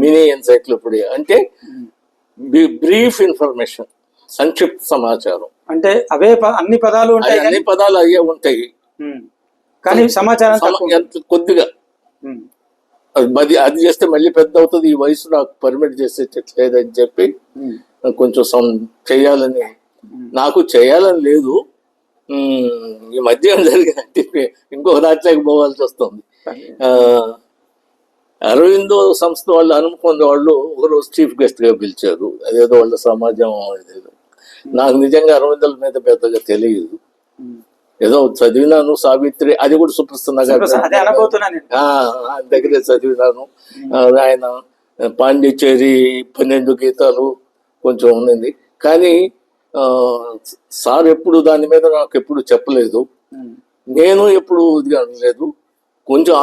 మినీ ఎన్సైక్లోపీడియా అంటే బ్రీఫ్ ఇన్ఫర్మేషన్, సంక్షిప్త సమాచారం. అంటే అవే అన్ని పదాలు ఉంటాయి, అన్ని పదాలు అయ్యే ఉంటాయి, కానీ సమాచారం కొద్దిగా. అది చేస్తే మళ్ళీ పెద్ద అవుతుంది, ఈ వయసు నాకు పర్మిట్ చేసేట్లేదని చెప్పి కొంచెం చేయాలని, నాకు చేయాలని లేదు. ఈ మధ్య ఏం జరిగిందంటే ఇంకో రాజ్యానికి పోవాల్సి వస్తుంది. అరవిందో సంస్థ వాళ్ళు అనుకున్న వాళ్ళు ఒకరోజు చీఫ్ గెస్ట్ గా పిలిచారు. అదేదో వాళ్ళ సమాజం అదేదో. నాకు నిజంగా అరవిందుల మీద పెద్దగా తెలియదు. ఏదో చదివినాను, సావిత్రి, అది కూడా సుప్రసన్న గారు దగ్గరే చదివినాను. ఆయన పాండిచ్చేరి 12 గీతాలు కొంచెం ఉన్నది, కానీ సార్ ఎప్పుడు దాని మీద నాకు ఎప్పుడు చెప్పలేదు, నేను ఎప్పుడు ఇది అనలేదు. కొంచెం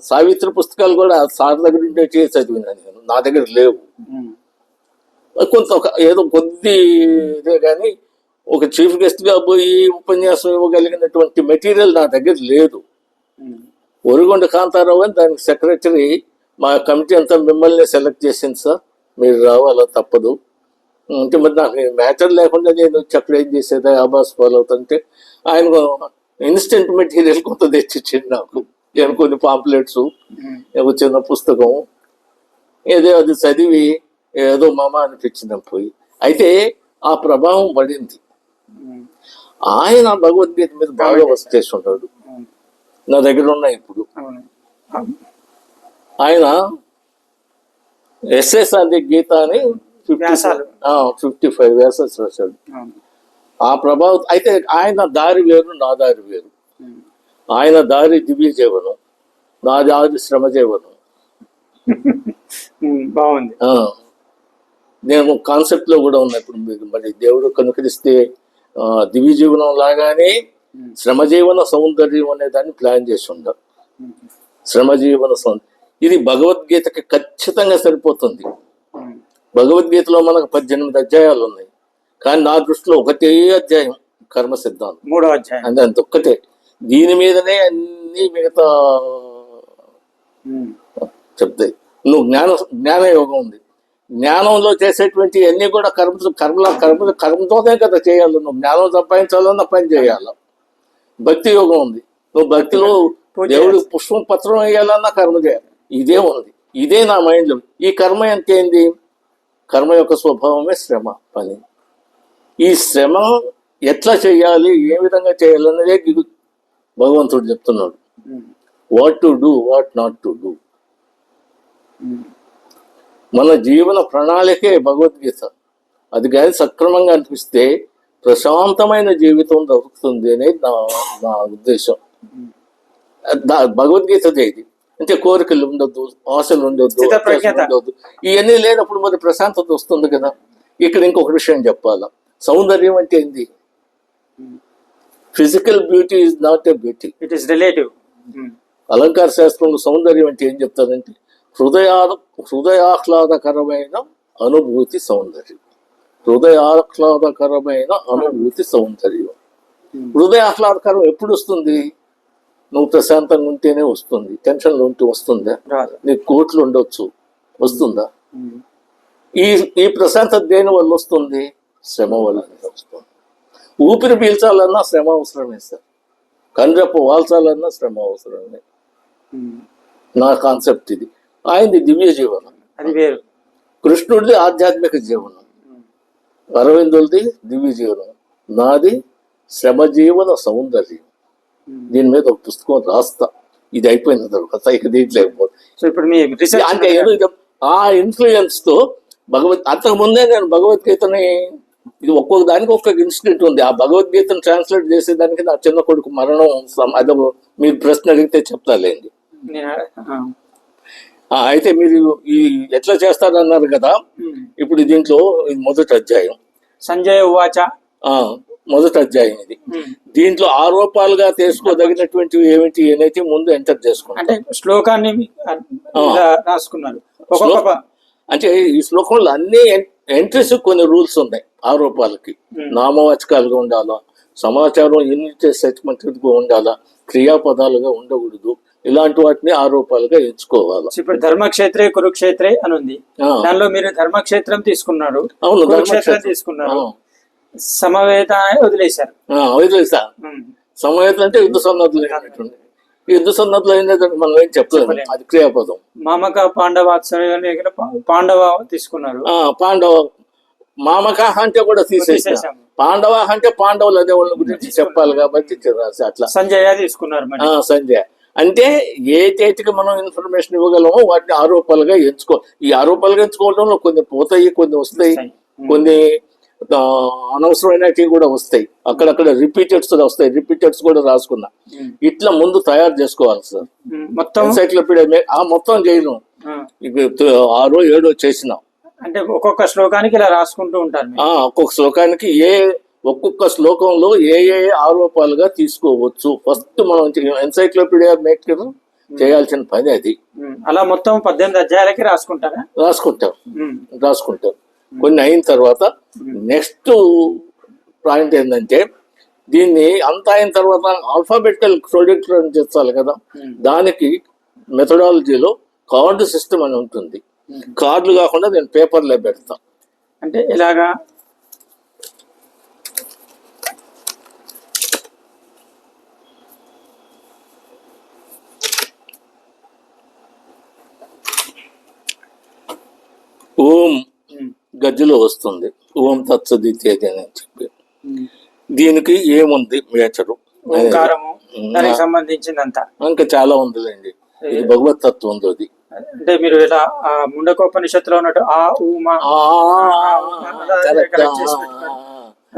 సావిత్రి పుస్తకాలు కూడా సార్ దగ్గర ఉండే చదివినాను నేను, నా దగ్గర లేవు. కొంత ఏదో కొద్ది ఇదే కానీ ఒక చీఫ్ గెస్ట్ గా పోయి ఉపన్యాసం ఇవ్వగలిగినటువంటి మెటీరియల్ నా దగ్గర లేదు. ఒరిగొండ కాంతారావు అని దానికి సెక్రటరీ, మా కమిటీ అంతా మిమ్మల్ని సెలెక్ట్ చేసింది సార్, మీరు రావాలా తప్పదు అంటే. మరి నాకు మ్యాటర్ లేకుండా నేను అక్కడ ఏం చేసేది, ఆబాస్ ఫాలో అవుతుంటే ఆయన ఇన్స్టెంట్ మెటీరియల్ కొంత తెచ్చిచ్చింది నాకు. నేను కొన్ని పాంప్లెట్స్, ఒక చిన్న పుస్తకం, ఏదో అది చదివి ఏదో మామ అనిపించింది పోయి. అయితే ఆ ప్రభావం పడింది. ఆయన భగవద్గీత మీద బాగా వర్క్ చేసి ఉంటాడు, నా దగ్గర ఉన్నాయి ఇప్పుడు. ఆయన ఎస్ఎస్ అది గీత అని 55 వ్యాసాలు రాశాడు. ఆ ప్రభావం. అయితే ఆయన దారి వేరు, నా దారి వేరు. ఆయన దారి దివ్య జీవనం, నా దారి శ్రమ జీవనం. బాగుంది. నేను కాన్సెప్ట్ లో కూడా ఉన్నా. ఇప్పుడు మీకు మరి దేవుడు కనుకరిస్తే దివ్య జీవనం లాగానే శ్రమజీవన సౌందర్యం అనే దాన్ని ప్లాన్ చేసి ఉండాలి. శ్రమజీవన సౌందర్యం ఇది భగవద్గీతకి ఖచ్చితంగా సరిపోతుంది. భగవద్గీతలో మనకు 18 అధ్యాయాలు ఉన్నాయి, కానీ నా దృష్టిలో ఒకటే అధ్యాయం కర్మ సిద్ధాంతం, 3వ అధ్యాయం. అంటే అంత ఒక్కటే. దీని మీదనే అన్ని మిగతా చెప్తాయి. నువ్వు జ్ఞానయోగం ఉంది, జ్ఞానంలో చేసేటువంటి అన్ని కూడా కర్మతోనే కదా చేయాలి. నువ్వు జ్ఞానం సంపాదించాలన్నా పని చేయాలి. భక్తి యోగం ఉంది, నువ్వు భక్తిలో దేవుడికి పుష్పం పత్రం వేయాలన్నా కర్మ చేయాలి. ఇదే ఉంది, ఇదే నా మైండ్లో. ఈ కర్మ ఎంతేంది? కర్మ యొక్క స్వభావమే శ్రమ, పని. ఈ శ్రమ ఎట్లా చేయాలి, ఏ విధంగా చేయాలన్నదే భగవంతుడు చెప్తున్నాడు. What to do, what not to do. మన జీవన ప్రణాళికే భగవద్గీత. అది కానీ సక్రమంగా అనిపిస్తే ప్రశాంతమైన జీవితం దొరుకుతుంది అనేది నా ఉద్దేశం. భగవద్గీతదే ఇది. అంటే కోరికలు ఉండొద్దు, ఆశలు ఉండొద్దు, ఉండొద్దు. ఇవన్నీ లేనప్పుడు మరి ప్రశాంతత వస్తుంది కదా. ఇక్కడ ఇంకొక విషయం చెప్పాలా, సౌందర్యం అంటే ఏంది? Physical beauty is not a beauty, it is relative. అలంకార శాస్త్రంలో సౌందర్యం అంటే ఏం చెప్తారంటే హృదయాహ్లాదకరమైన అనుభూతి సౌందర్యం. హృదయాహ్లాదకరమైన అనుభూతి సౌందర్యం. హృదయాహ్లాదకరం ఎప్పుడు వస్తుంది? నువ్వు ప్రశాంతంగా ఉంటేనే వస్తుంది. టెన్షన్లో ఉంటే వస్తుందా? నీకు కోట్లు ఉండొచ్చు, వస్తుందా? ఈ ప్రశాంతత దేని వల్ల వస్తుంది? శ్రమ వల్ల వస్తుంది. ఊపిరి పీల్చాలన్నా శ్రమ అవసరమే సార్, కండ్రెప్పు వాల్చాలన్నా శ్రమ అవసరమే. నా కాన్సెప్ట్ ఇది. ఆయనది దివ్య జీవనం, అది వేరు. కృష్ణుడిది ఆధ్యాత్మిక జీవనం, అరవిందులది దివ్య జీవనం, నాది శ్రమజీవన సౌందర్యం. దీని మీద ఒక పుస్తకం రాస్తా, ఇది అయిపోయిన తర్వాత ఇక దీంట్లో అంటే ఆ ఇన్ఫ్లుయెన్స్ తో అంతకు ముందే నేను భగవద్గీతని ఇది ఒక్కొక్క దానికి ఒక్కొక్క ఇన్సిడెంట్ ఉంది. ఆ భగవద్గీతను ట్రాన్స్లేట్ చేసేదానికి నా చిన్న కొడుకు మరణం అదో మీరు ప్రశ్న అడిగితే చెప్తాలేండి. అయితే మీరు ఈ ఎట్లా చేస్తారన్నారు కదా, ఇప్పుడు దీంట్లో ఇది మొదటి అధ్యాయం. సంజయ్ ఉవాచ మొదటి అధ్యాయం ఇది. దీంట్లో ఆరోపాలుగా తీసుకోదగినటువంటివి ఏమిటి అనేది ముందు ఎంటర్ చేసుకుంటాం. అంటే శ్లోకాన్ని రాసుకున్నారు. అంటే ఈ శ్లోకంలో అన్ని ఎంట్రీస్ కొన్ని రూల్స్ ఉన్నాయి. ఆరోపాలకి నామవాచకాలుగా ఉండాలా, సమాచారం యూనిట్ సెట్మెంట్ ఉండాలా, క్రియాపదాలుగా ఉండకూడదు. ఇలాంటి వాటిని ఆరోపాలుగా ఎంచుకోవాలి. ఇప్పుడు ధర్మక్షేత్రే కురుక్షేత్రే అని ఉంది, దానిలో మీరు ధర్మక్షేత్రం తీసుకున్నారు, అవును కురుక్షేత్రం తీసుకున్నారు, సమవేత వదిలేశారు. వదిలేసా. సమవేత అంటే యుద్ధ సన్నద్ధులు అయినట్టుంది. యుద్ధ సన్నద్ధులు అయినట్టు మనం ఏం చెప్పలేము, అది క్రియాపదం. మామక పాండవ పాండవ తీసుకున్నారు. పాండవ మామక అంటే కూడా తీసేసాం. పాండవ అంటే పాండవులు అదే వాళ్ళ గురించి చెప్పాలి కాబట్టి అట్లా. సంజయ తీసుకున్నారు. సంజయ్ అంటే ఏ తేటికి మనం ఇన్ఫర్మేషన్ ఇవ్వగలమో వాటిని ఆరోపాలుగా ఎంచుకో. ఈ ఆరోపాలుగా ఎంచుకోవడంలో కొన్ని పోతాయి, కొన్ని వస్తాయి, కొన్ని అనవసరమైనవి కూడా వస్తాయి. అక్కడక్కడ రిపీటెడ్స్ వస్తాయి. రిపీటెడ్స్ కూడా రాసుకున్నా. ఇట్లా ముందు తయారు చేసుకోవాలి సార్. మొత్తం ఎన్సైక్లోపీడియా మొత్తం చేయను, 6 7 చేసినాం. అంటే ఒక్కొక్క శ్లోకానికి ఇలా రాసుకుంటూ ఉంటారు. ఒక్కొక్క శ్లోకానికి ఒక్కొక్క శ్లోకంలో ఏ ఆరోపాలుగా తీసుకోవచ్చు. ఫస్ట్ మనం ఎన్సైక్లోపీడియా మేక్ చేయాల్సిన పని అది. అలా మొత్తం 18 అధ్యాయాలకి రాసుకుంటాం. కొన్ని అయిన తర్వాత నెక్స్ట్ పాయింట్ ఏంటంటే, దీన్ని అంతా అయిన తర్వాత ఆల్ఫాబెటికల్ ప్రొడక్ట్ చేస్తాలి కదా. దానికి మెథడాలజీలో కార్డు సిస్టమ్ అని ఉంటుంది. కార్డులు కాకుండా నేను పేపర్లో పెడతా. అంటే ఇలాగా ఓం గజ్జలో వస్తుంది, ఓం తత్సదిత్యేది అని చెప్పి. దీనికి ఏముంది మేచరు, సంబంధించిందంతా ఇంకా చాలా ఉందిలేండి. ఇది భగవత్ తత్వం ఉంది. అది అంటే మీరు ఇలా ముండకోపనిషత్తులో ఉన్నట్టు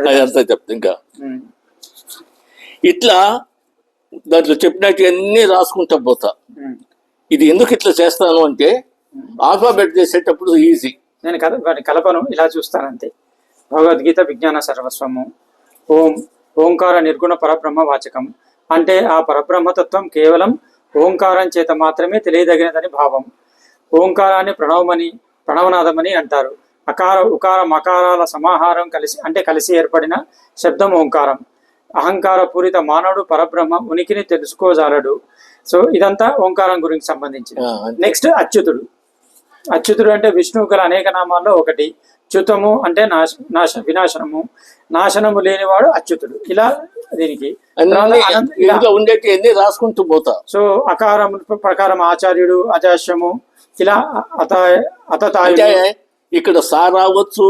అదంతా చెప్తా. ఇంకా ఇట్లా దాంట్లో చెప్పినట్టు అన్ని రాసుకుంటా పోతా. ఇది ఎందుకు ఇట్లా చేస్తాను అంటే, ఆల్ఫాబెట్ చేసేటప్పుడు ఈజీ. నేను కలపను, ఇలా చూస్తానంతే. భగవద్గీత విజ్ఞాన సర్వస్వము. ఓంకార నిర్గుణ పరబ్రహ్మ వాచకం. అంటే ఆ పరబ్రహ్మతత్వం కేవలం ఓంకారం చేత మాత్రమే తెలియదగినదని భావం. ఓంకారాన్ని ప్రణవనాదమని అంటారు. అకార ఉకార మకారాల సమాహారం కలిసి ఏర్పడిన శబ్దం ఓంకారం. అహంకార పూరిత మానవుడు పరబ్రహ్మ ఉనికిని తెలుసుకోజాలడు. సో ఇదంతా ఓంకారం గురించి సంబంధించింది. నెక్స్ట్ అచ్యుతుడు అంటే విష్ణువు గల అనేక నామాల్లో ఒకటి. చ్యుతము అంటే వినాశనము, నాశనము లేనివాడు అచ్యుతుడు. ఇలా దీనికి ఉండేటి రాసుకుంటూ పోతా. సో అకారం ప్రకారం ఆచార్యుడు, అజాస్యము, ఇలా ఇక్కడ సా రావచ్చు,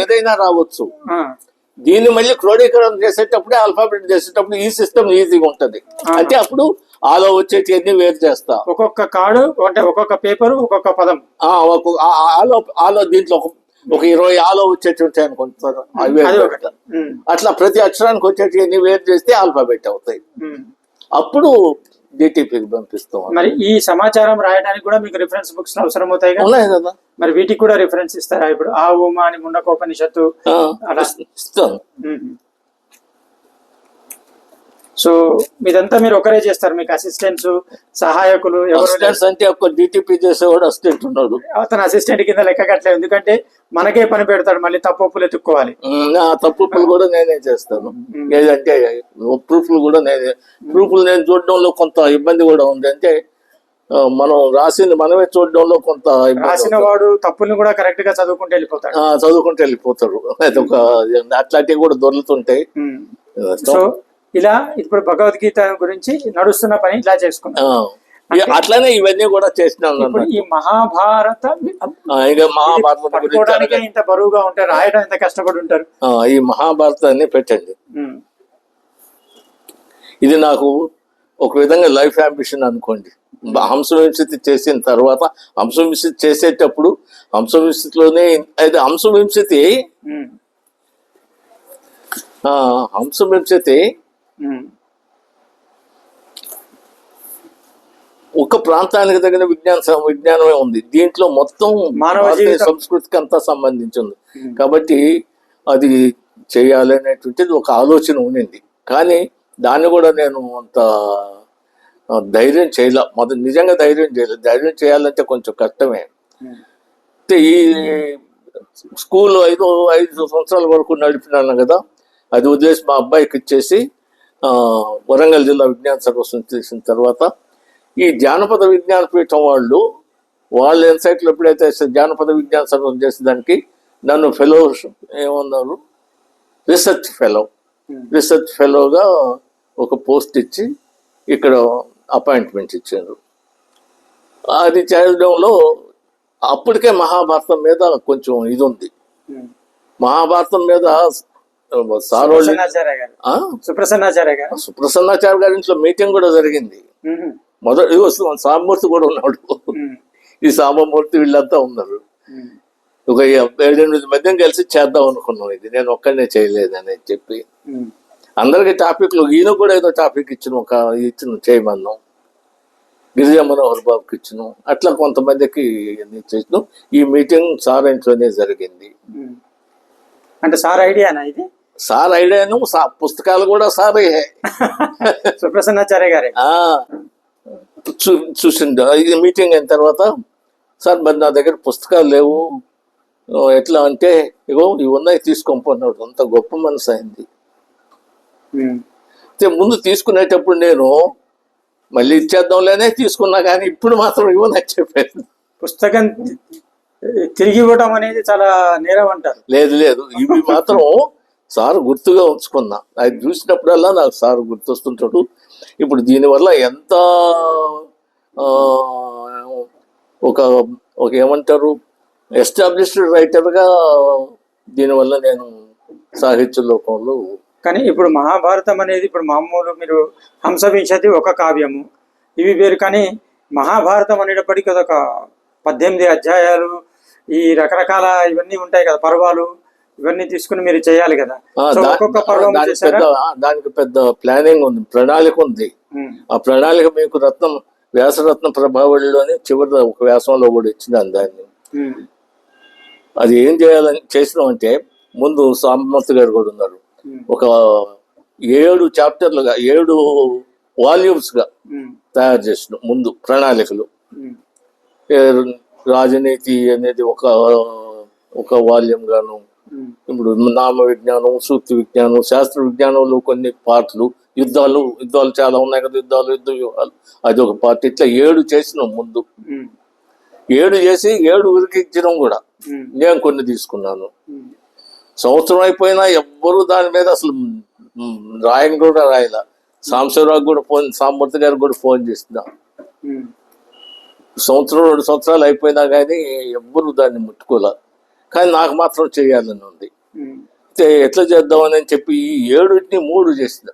ఏదైనా రావచ్చు. దీన్ని మళ్ళీ క్రోడీకరణ చేసేటప్పుడే, ఆల్ఫాబెట్ చేసేటప్పుడు ఈ సిస్టమ్ ఈజీగా ఉంటది. అంటే అప్పుడు ఆలో వచ్చేటి అన్ని వేరు చేస్తా. ఒక్కొక్క కార్డు అంటే ఒక్కొక్క పేపర్ ఒక్కొక్క పదం. ఆలో దీంట్లో ఒక 20 ఆలో వచ్చేటి ఉంటాయి అనుకుంటారు. అట్లా ప్రతి అక్షరానికి వచ్చేటి అన్ని వేరు చేస్తే ఆల్ఫాబెట్ అవుతాయి. అప్పుడు డిటిపికి పంపిస్తాం. మరి ఈ సమాచారం రాయడానికి కూడా మీకు రిఫరెన్స్ బుక్స్ అవసరం అవుతాయి కదా. మరి వీటికి కూడా రిఫరెన్స్ ఇస్తారా? ఇప్పుడు ఆ ఉమా అని ముండకోపనిషత్తు అలా ఇస్తాం. సో ఇదంతా మీరు ఒకరే చేస్తారు? మీకు అసిస్టెంట్స్, సహాయకులు అంటే ఒక డిటిపి చేసేవాడు అసిస్టెంట్ ఉన్నాడు. అతను అసిస్టెంట్ కింద లెక్క కట్టలేదు, ఎందుకంటే మనకే పని పెడతాడు, మళ్ళీ తప్పులు ఎత్తుక్కోవాలి. ఆ తప్పులు కూడా నేనే చేస్తాను. ఏదంటే ప్రూఫ్లు కూడా ప్రూఫ్లు నేను చూడడంలో కొంత ఇబ్బంది కూడా ఉంది. అంటే మనం రాసింది మనమే చూడడంలో కొంత రాసిన వాడు తప్పుల్ని కూడా కరెక్ట్ గా చదువుకుంటూ వెళ్ళిపోతారు. అట్లాంటివి కూడా దొరుకుతుంటాయి. సో ఇలా ఇప్పుడు భగవద్గీత గురించి నడుస్తున్న పని ఇలా చేసుకున్నాం. అట్లానే ఇవన్నీ కూడా చేసినాను. ఈ మహాభారతం ఇంత బరువుగా ఉంటారు, రాయడం ఎంత కష్టపడి ఉంటారు. ఈ మహాభారతాన్ని పెట్టండి. ఇది నాకు ఒక విధంగా లైఫ్ అంబిషన్ అనుకోండి. హంసవింశతి చేసిన తర్వాత, హంసవింశతి చేసేటప్పుడు హంసవింశతిలోనే అయితే హంసవింశతి హంస వింశతి ఒక ప్రాంతానికి తగిన విజ్ఞానమే ఉంది. దీంట్లో మొత్తం మానవ భారతీయ జీవితం. సంస్కృతికి అంతా సంబంధించింది. కాబట్టి అది చేయాలి అనేటువంటిది ఒక ఆలోచన ఉండింది. కానీ దాన్ని కూడా నేను అంత ధైర్యం చేయలే. నిజంగా ధైర్యం చేయలేదు. ధైర్యం చేయాలంటే కొంచెం కష్టమే. అయితే ఈ స్కూల్ 5 సంవత్సరాల వరకు నడిపినాను కదా, అది వదిలేసి మా అబ్బాయికి ఇచ్చేసి వరంగల్ జిల్లా విజ్ఞాన సర్వస్వం చేసిన తర్వాత ఈ జానపద విజ్ఞాన పీఠం వాళ్ళ ఎన్సైట్లో ఎప్పుడైతే జానపద విజ్ఞాన సర్వస్వం చేసేదానికి నన్ను ఫెలో ఏమన్నారు, రీసెర్చ్ ఫెలోగా ఒక పోస్ట్ ఇచ్చి ఇక్కడ అపాయింట్మెంట్ ఇచ్చారు. అది చేయడంలో అప్పటికే మహాభారతం మీద కొంచెం ఇది ఉంది. మహాభారతం మీద సుప్రసన్నాచార్య గారి ఇంట్లో మీటింగ్ కూడా జరిగింది. మొదటి సాంబమూర్తి కూడా ఉన్నాడు. ఈ సాంబమూర్తి వీళ్ళంతా ఉన్నారు. ఒక 7-8 మందిని కలిసి చేద్దాం అనుకున్నాం. ఇది నేను ఒక్కడనే చేయలేదని చెప్పి అందరికి టాపిక్లు, ఈయన కూడా ఏదో టాపిక్ ఇచ్చిన చేయమన్నాం. గిరిజా మనోహర్ బాబుకి ఇచ్చినాం. అట్లా కొంతమందికి చేసినాం. ఈ మీటింగ్ సార్ ఇంట్లోనే జరిగింది. అంటే సార్ ఐడియానా ఇది? సార్ ఐడియాను, పుస్తకాలు కూడా సారే. సుప్రసన్నాచార్య గారే చూసిండు. ఇది మీటింగ్ అయిన తర్వాత, సార్ మరి నా దగ్గర పుస్తకాలు లేవు, ఎట్లా అంటే ఇగో ఇవి ఉన్నాయి తీసుకోపోన్నాడు. అంత గొప్ప మనసు అయింది. ముందు తీసుకునేటప్పుడు నేను మళ్ళీ ఇచ్చేద్దాంలేనే తీసుకున్నా, కానీ ఇప్పుడు మాత్రం ఇవ్వనని చెప్పాను. పుస్తకం తిరిగి ఇవ్వడం అనేది చాలా నేరం అంటారు. లేదు, ఇవి మాత్రం సార్ గుర్తుగా ఉంచుకున్నా. అది చూసినప్పుడల్లా నాకు సార్ గుర్తొస్తుంటాడు. ఇప్పుడు దీనివల్ల ఎంత ఒక ఏమంటారు, ఎస్టాబ్లిష్డ్ రైటర్గా దీనివల్ల నేను సాహిత్య లోకంలో. కానీ ఇప్పుడు మహాభారతం అనేది ఇప్పుడు మామూలు మీరు హంసవింశతి ఒక కావ్యము, ఇవి వేరు. కానీ మహాభారతం అనేటప్పటికీ అదొక 18 అధ్యాయాలు, ఈ రకరకాల ఇవన్నీ ఉంటాయి కదా, పర్వాలు, ఇవన్నీ తీసుకుని మీరు చేయాలి కదా. ఒక్కొక్క పర్వం దానికి పెద్ద ప్లానింగ్ ఉంది, ప్రణాళిక ఉంది. ఆ ప్రణాళిక మీకు వ్యాసరత్న ప్రభావళిలోని చివరి ఒక వ్యాసంలో కూడా ఇచ్చినాను దాన్ని. అది ఏం చేసినాం అంటే, ముందు సాంబమూర్తి గారు కూడా ఉన్నారు. ఒక 7 చాప్టర్లుగా 7 వాల్యూమ్స్ గా తయారు చేసిన ముందు ప్రణాళికలు. రాజనీతి అనేది ఒక వాల్యూమ్ గాను, ఇప్పుడు నామ విజ్ఞానం, సూక్తి విజ్ఞానం, శాస్త్ర విజ్ఞానంలో కొన్ని పార్ట్లు, యుద్ధాలు చాలా ఉన్నాయి కదా, యుద్ధ వ్యూహాలు, అది ఒక పార్ట్. ఇట్లా 7 చేసినాం ముందు. 7 చేసి 7 ఉరికించడం కూడా నేను కొన్ని తీసుకున్నాను. సంవత్సరం అయిపోయినా ఎవ్వరూ దాని మీద అసలు రాయని కూడా రాయలా. సాంబశివరావు కూడా సాంబమూర్తి గారికి కూడా ఫోన్ చేస్తున్నా. 1-2 సంవత్సరాలు అయిపోయినా కానీ ఎవ్వరూ దాన్ని ముట్టుకోలే. కానీ నాకు మాత్రం చేయాలని ఉంది. ఎట్లా చేద్దామని చెప్పి ఈ 7ని 3 చేసిన.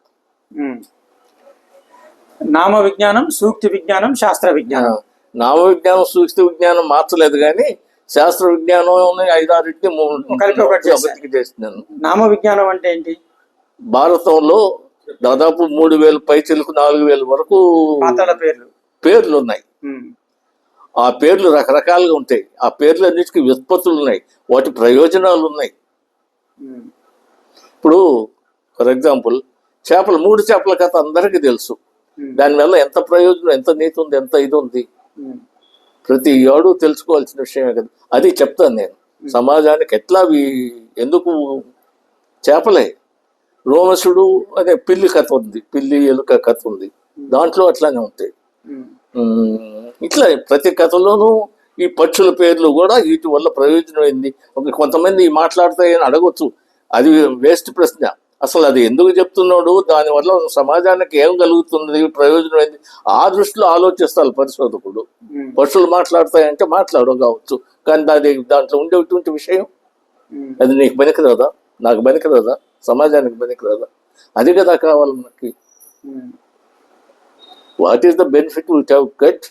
నామ విజ్ఞానం, సూక్తి విజ్ఞానం, శాస్త్ర విజ్ఞానం. నామ విజ్ఞానం, సూక్తి విజ్ఞానం మార్చలేదు, కానీ శాస్త్ర విజ్ఞానం 5-6ని కలిపి ఒకటికి చేసినాను. నామ విజ్ఞానం అంటే ఏంటి? భారతంలో దాదాపు 3000 పైచిలకు 4000 వరకు పేర్లు ఉన్నాయి. ఆ పేర్లు రకరకాలుగా ఉంటాయి. ఆ పేర్లన్నిటికీ వ్యుత్పత్తులు ఉన్నాయి, వాటి ప్రయోజనాలు ఉన్నాయి. ఇప్పుడు ఫర్ ఎగ్జాంపుల్ 3 చేపల కథ అందరికీ తెలుసు. దానివల్ల ఎంత ప్రయోజనం, ఎంత నీతి ఉంది, ఎంత ఇది ఉంది, ప్రతి ఏడు తెలుసుకోవాల్సిన విషయమే కదా. అది చెప్తాను నేను సమాజానికి. ఎట్లా ఎందుకు చేపలే, రోమసుడు అనే పిల్లి కథ ఉంది, పిల్లి ఎలుక కథ ఉంది, దాంట్లో అట్లానే ఉంటాయి. ఇట్లా ప్రతి కథలోనూ ఈ పక్షుల పేర్లు కూడా వీటి వల్ల ప్రయోజనం ఏంది. కొంతమంది మాట్లాడతాయని అడగొచ్చు, అది వేస్ట్ ప్రశ్న. అసలు అది ఎందుకు చెప్తున్నాడు, దానివల్ల సమాజానికి ఏం కలుగుతుంది, ప్రయోజనం ఏంది, ఆ దృష్టిలో ఆలోచిస్తారు పరిశోధకుడు. పక్షులు మాట్లాడతాయంటే కావచ్చు, కానీ దాంట్లో ఉండేటువంటి విషయం అది నీకు పనికిరాదా, నాకు పనికిరాదా, సమాజానికి పనికిరాదా? అది కదా కావాలి మనకి. What is the benefit which have get,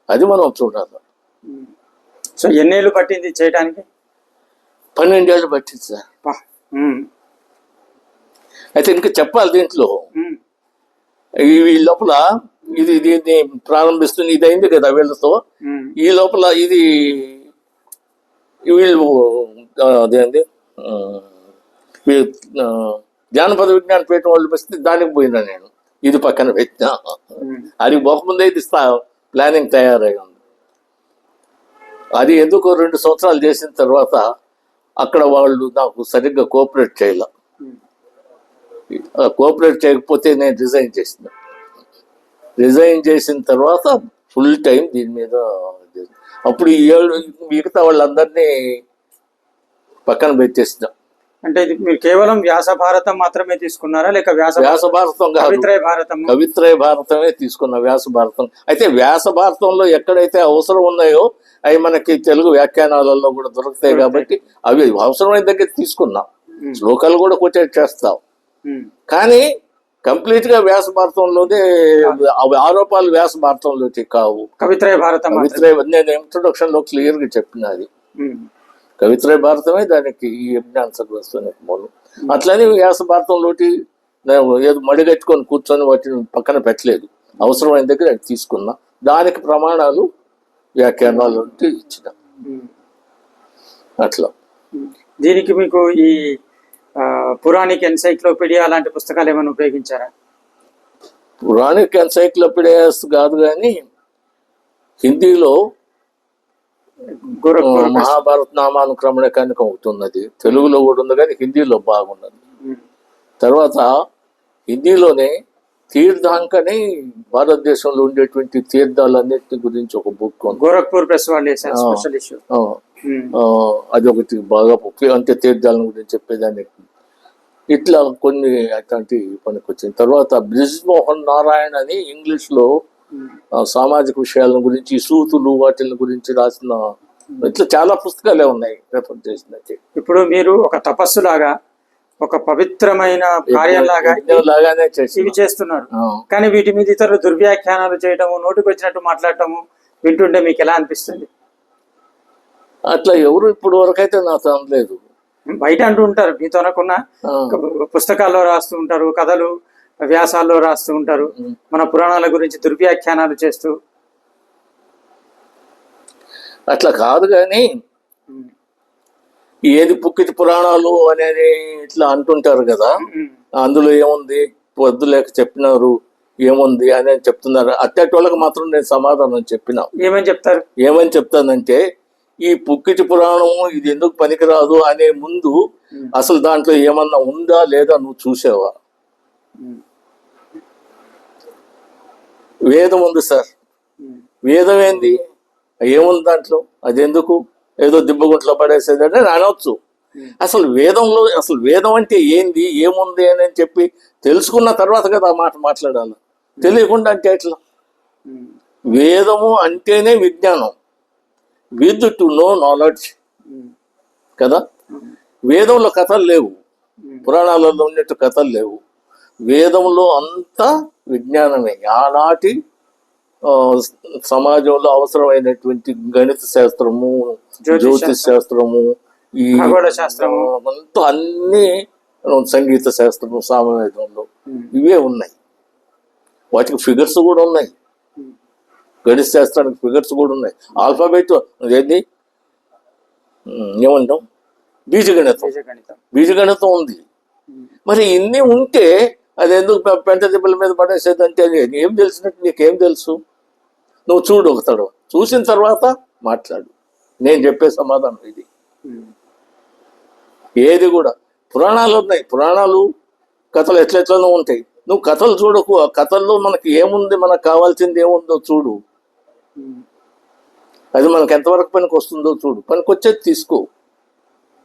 అది మనం చూడాలి. సో ఎన్నేళ్ళు పట్టింది చేయడానికి? 12 ఏళ్ళు పట్టింది సార్. అయితే ఇంకా చెప్పాలి దీంట్లో ఉమ్, ఈ లోపల దీన్ని ప్రారంభిస్తుంది, ఇది అయింది కదా వీళ్ళతో. ఉమ్, ఈ లోపల ఇది వీళ్ళు అదేంటి జానపద విజ్ఞాన పీఠం వాళ్ళు వస్తే దానికి పోయినా నేను, ఇది పక్కన పెట్టినా. ఉమ్, అది పోకముందే ఇది ప్లానింగ్ తయారై ఉంది. అది ఎందుకో 2 సంవత్సరాలు చేసిన తర్వాత అక్కడ వాళ్ళు నాకు సరిగ్గా కోఆపరేట్ చేయాల. ఉమ్, కోఆపరేట్ చేయకపోతే నేను రిజైన్ చేసిన తర్వాత ఫుల్ టైం దీని మీద అప్పుడు ఈ 7 మిగతా వాళ్ళందరినీ పక్కన పెట్టేసిన. అంటే ఇది మీరు కేవలం వ్యాస భారతం మాత్రమే తీసుకున్నారా, లేక వ్యాస భారతం కాదు, కవిత్రయ భారతం? కవిత్రయ భారతమే తీసుకున్న. వ్యాస భారతం అయితే వ్యాస భారతంలో ఎక్కడైతే అవసరం ఉన్నాయో అవి మనకి తెలుగు వ్యాఖ్యానాలలో కూడా దొరుకుతాయి కాబట్టి అవి అవసరమైన దగ్గర తీసుకున్నాం. శ్లోకాలు కూడా కొటేట్ చేస్తాం, కానీ కంప్లీట్ గా వ్యాస భారతంలోనే అవి ఆరోపాలు వ్యాస భారతంలోకి కావు. కవిత్రయ భారతం నేను ఇంట్రొడక్షన్ లో క్లియర్ గా చెప్పినది. కవిత్రయ భారతమే దానికి ఈ యజ్ఞాన సర్వస్వానికి మూలం. అట్లనే వ్యాస భారతంలోటి ఏదో మడిగట్టుకొని కూర్చొని వాటిని పక్కన పెట్టలేదు, అవసరమైన దగ్గర అది తీసుకున్నా. దానికి ప్రమాణాలు వ్యాఖ్యానాలు ఇచ్చిన. అట్లా దీనికి మీకు ఈ పురాణిక్ ఎన్సైక్లోపీడియా అలాంటి పుస్తకాలు ఏమైనా ఉపయోగించారా? పురాణిక్ ఎన్సైక్లోపీడియాస్ కాదు, కానీ హిందీలో మహాభారత నామానుక్రమణ కనుక అవుతున్నది, తెలుగులో కూడా ఉంది కానీ హిందీలో బాగున్నది. తర్వాత హిందీలోనే తీర్థాంకని భారతదేశంలో ఉండేటువంటి తీర్థాలన్నిటి గురించి ఒక బుక్ ఉంది. గోరఖ్పూర్ ప్రెస్ వాళ్ళు వేశారు స్పెషల్ ఇష్యూ. అది ఒకటి బాగా అంటే తీర్థాల గురించి చెప్పేదానికి. ఇట్లా కొన్ని అట్లాంటి పనికి వచ్చింది. తర్వాత బ్రిజ్ మోహన్ నారాయణ్ అని ఇంగ్లీష్ లో సామాజిక విషయాల గురించి, సూతులు వాటిల గురించి రాసిన ఇట్లా చాలా పుస్తకాలే ఉన్నాయి రెఫర్ చేసినట్టు. ఇప్పుడు మీరు ఒక తపస్సు లాగా, ఒక పవిత్రమైన కార్యంలాగా లాగానే ఇవి చేస్తున్నారు, కానీ వీటి మీద ఇతరులు దుర్వ్యాఖ్యానాలు చేయటము, నోటికి వచ్చినట్టు మాట్లాడటము వింటుంటే మీకు ఎలా అనిపిస్తుంది? అట్లా ఎవరు ఇప్పుడు వరకైతే నాకు అనలేదు. బయట అంటూ ఉంటారు, మీతో అనకున్నా పుస్తకాల్లో రాస్తూ ఉంటారు, కథలు వ్యాసాల్లో రాస్తూ ఉంటారు, మన పురాణాల గురించి దుర్వ్యాఖ్యానాలు చేస్తూ. అట్లా కాదు, కానీ ఏది పుక్కిటి పురాణాలు అనేది ఇట్లా అంటుంటారు కదా, అందులో ఏముంది వద్దు లేక చెప్పినారు, ఏముంది అని చెప్తున్నారు. అట్టేటోళ్ళకి మాత్రం నేను సమాధానం చెప్పిన. ఏమని చెప్తానంటే, ఈ పుక్కిటి పురాణము ఇది ఎందుకు పనికిరాదు అనే ముందు అసలు దాంట్లో ఏమన్నా ఉందా లేదా నువ్వు చూసావా? వేదం ఉంది సార్, వేదం ఏంది, ఏముంది దాంట్లో, అది ఎందుకు ఏదో దిబ్బగుంట్లో పడేసేదని అనవచ్చు. అసలు వేదంలో అసలు వేదం అంటే ఏంది, ఏముంది అని చెప్పి తెలుసుకున్న తర్వాత కదా ఆ మాట మాట్లాడాలి. తెలియకుండా అంటే ఎట్లా? వేదము అంటేనే విజ్ఞానం, విత్ టు నో నాలెడ్జ్ కదా. వేదంలో కథలు లేవు, పురాణాలలో ఉన్నట్టు కథలు లేవు. వేదంలో అంతా విజ్ఞానమే. ఆనాటి సమాజంలో అవసరమైనటువంటి గణిత శాస్త్రము, జ్యోతిష్ శాస్త్రము, ఈ శాస్త్రము అంతా అన్ని, సంగీత శాస్త్రము, సామవేదంలో ఇవే ఉన్నాయి. వాటికి ఫిగర్స్ కూడా ఉన్నాయి, గణిత శాస్త్రానికి ఫిగర్స్ కూడా ఉన్నాయి. ఆల్ఫాబెట్ ఏంది ఏమంటాం, బీజగణితం ఉంది. మరి ఇన్ని ఉంటే అది ఎందుకు పెంట దెబ్బల మీద పడేసేదంటే ఏం తెలిసినట్టు నీకేం తెలుసు? నువ్వు చూడు, ఒక తడవ చూసిన తర్వాత మాట్లాడు. నేను చెప్పే సమాధానం ఇది. ఏది కూడా పురాణాలు ఉన్నాయి, పురాణాలు కథలు ఎట్లెట్లనో ఉంటాయి. నువ్వు కథలు చూడకు, ఆ కథల్లో మనకి ఏముంది, మనకు కావాల్సింది ఏముందో చూడు. అది మనకు ఎంతవరకు పనికి వస్తుందో చూడు, పనికి వచ్చేది తీసుకో.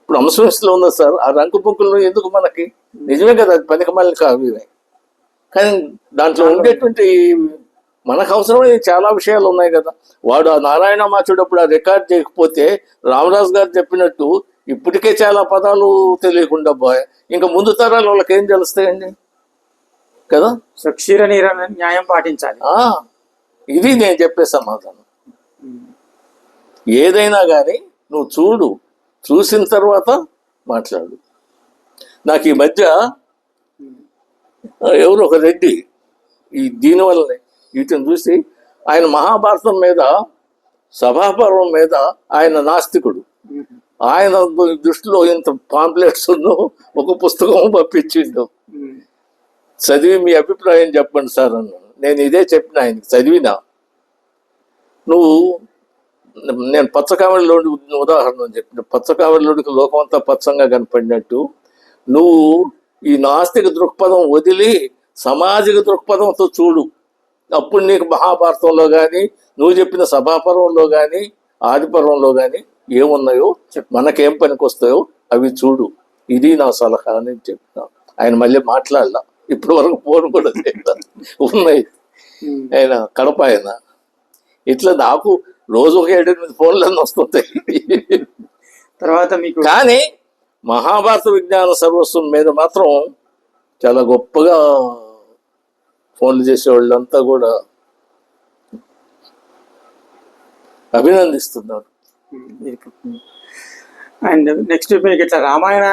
ఇప్పుడు అంశంలో ఉందా సార్, ఆ రంకు పొక్కులు ఎందుకు మనకి? నిజమే కదా, అది పనికి మళ్ళీ కావి. కానీ దాంట్లో ఉండేటువంటి మనకు అవసరమైన చాలా విషయాలు ఉన్నాయి కదా. వాడు ఆ నారాయణ మాచుడప్పుడు ఆ రికార్డ్ చేయకపోతే రామరాజు గారు చెప్పినట్టు ఇప్పటికే చాలా పదాలు తెలియకుండా పోయాయి. ఇంకా ముందు తరాలు వాళ్ళకి ఏం తెలుస్తాయండి కదా. క్షీర న్యాయం పాటించాలి. ఇది నేను చెప్పే సమాధానం. ఏదైనా కానీ నువ్వు చూడు, చూసిన తర్వాత మాట్లాడు. నాకు ఈ మధ్య ఎవరు ఒక రెడ్డి ఈ దీనివల్లనే వీటిని చూసి ఆయన మహాభారతం మీద సభాపర్వం మీద ఆయన నాస్తికుడు. ఆయన దృష్టిలో ఇంత పాంప్లెట్స్ ఒక పుస్తకం పంపించిండు. చదివి మీ అభిప్రాయం చెప్పండి సార్ అన్నాను. నేను ఇదే చెప్పిన ఆయనకి, చదివినా నువ్వు నేను పచ్చకామెడిలోని ఉదాహరణ చెప్పిన, పచ్చకామెడిలోనికి లోకం అంతా పచ్చంగా కనపడినట్టు నువ్వు ఈ నాస్తిక దృక్పథం వదిలి సామాజిక దృక్పథంతో చూడు. అప్పుడు నీకు మహాభారతంలో కానీ నువ్వు చెప్పిన సభాపర్వంలో కానీ ఆదిపర్వంలో కానీ ఏమున్నాయో మనకేం పనికి వస్తాయో అవి చూడు. ఇది నా సలహా అని చెప్పిన. ఆయన మళ్ళీ మాట్లాడలా, ఇప్పటి వరకు ఫోన్ కూడా చేయలేదు. ఉన్నాయి ఆయన కడప ఆయన. ఇట్లా నాకు రోజు ఒక 7-8 ఫోన్లన్నీ వస్తుంటాయి. తర్వాత మీకు కానీ మహాభారత విజ్ఞాన సర్వస్వం మీద మాత్రం చాలా గొప్పగా ఫోన్లు చేసేవాళ్ళంతా కూడా అభినందిస్తున్నారు. అండ్ నెక్స్ట్ మీకు ఇట్లా రామాయణ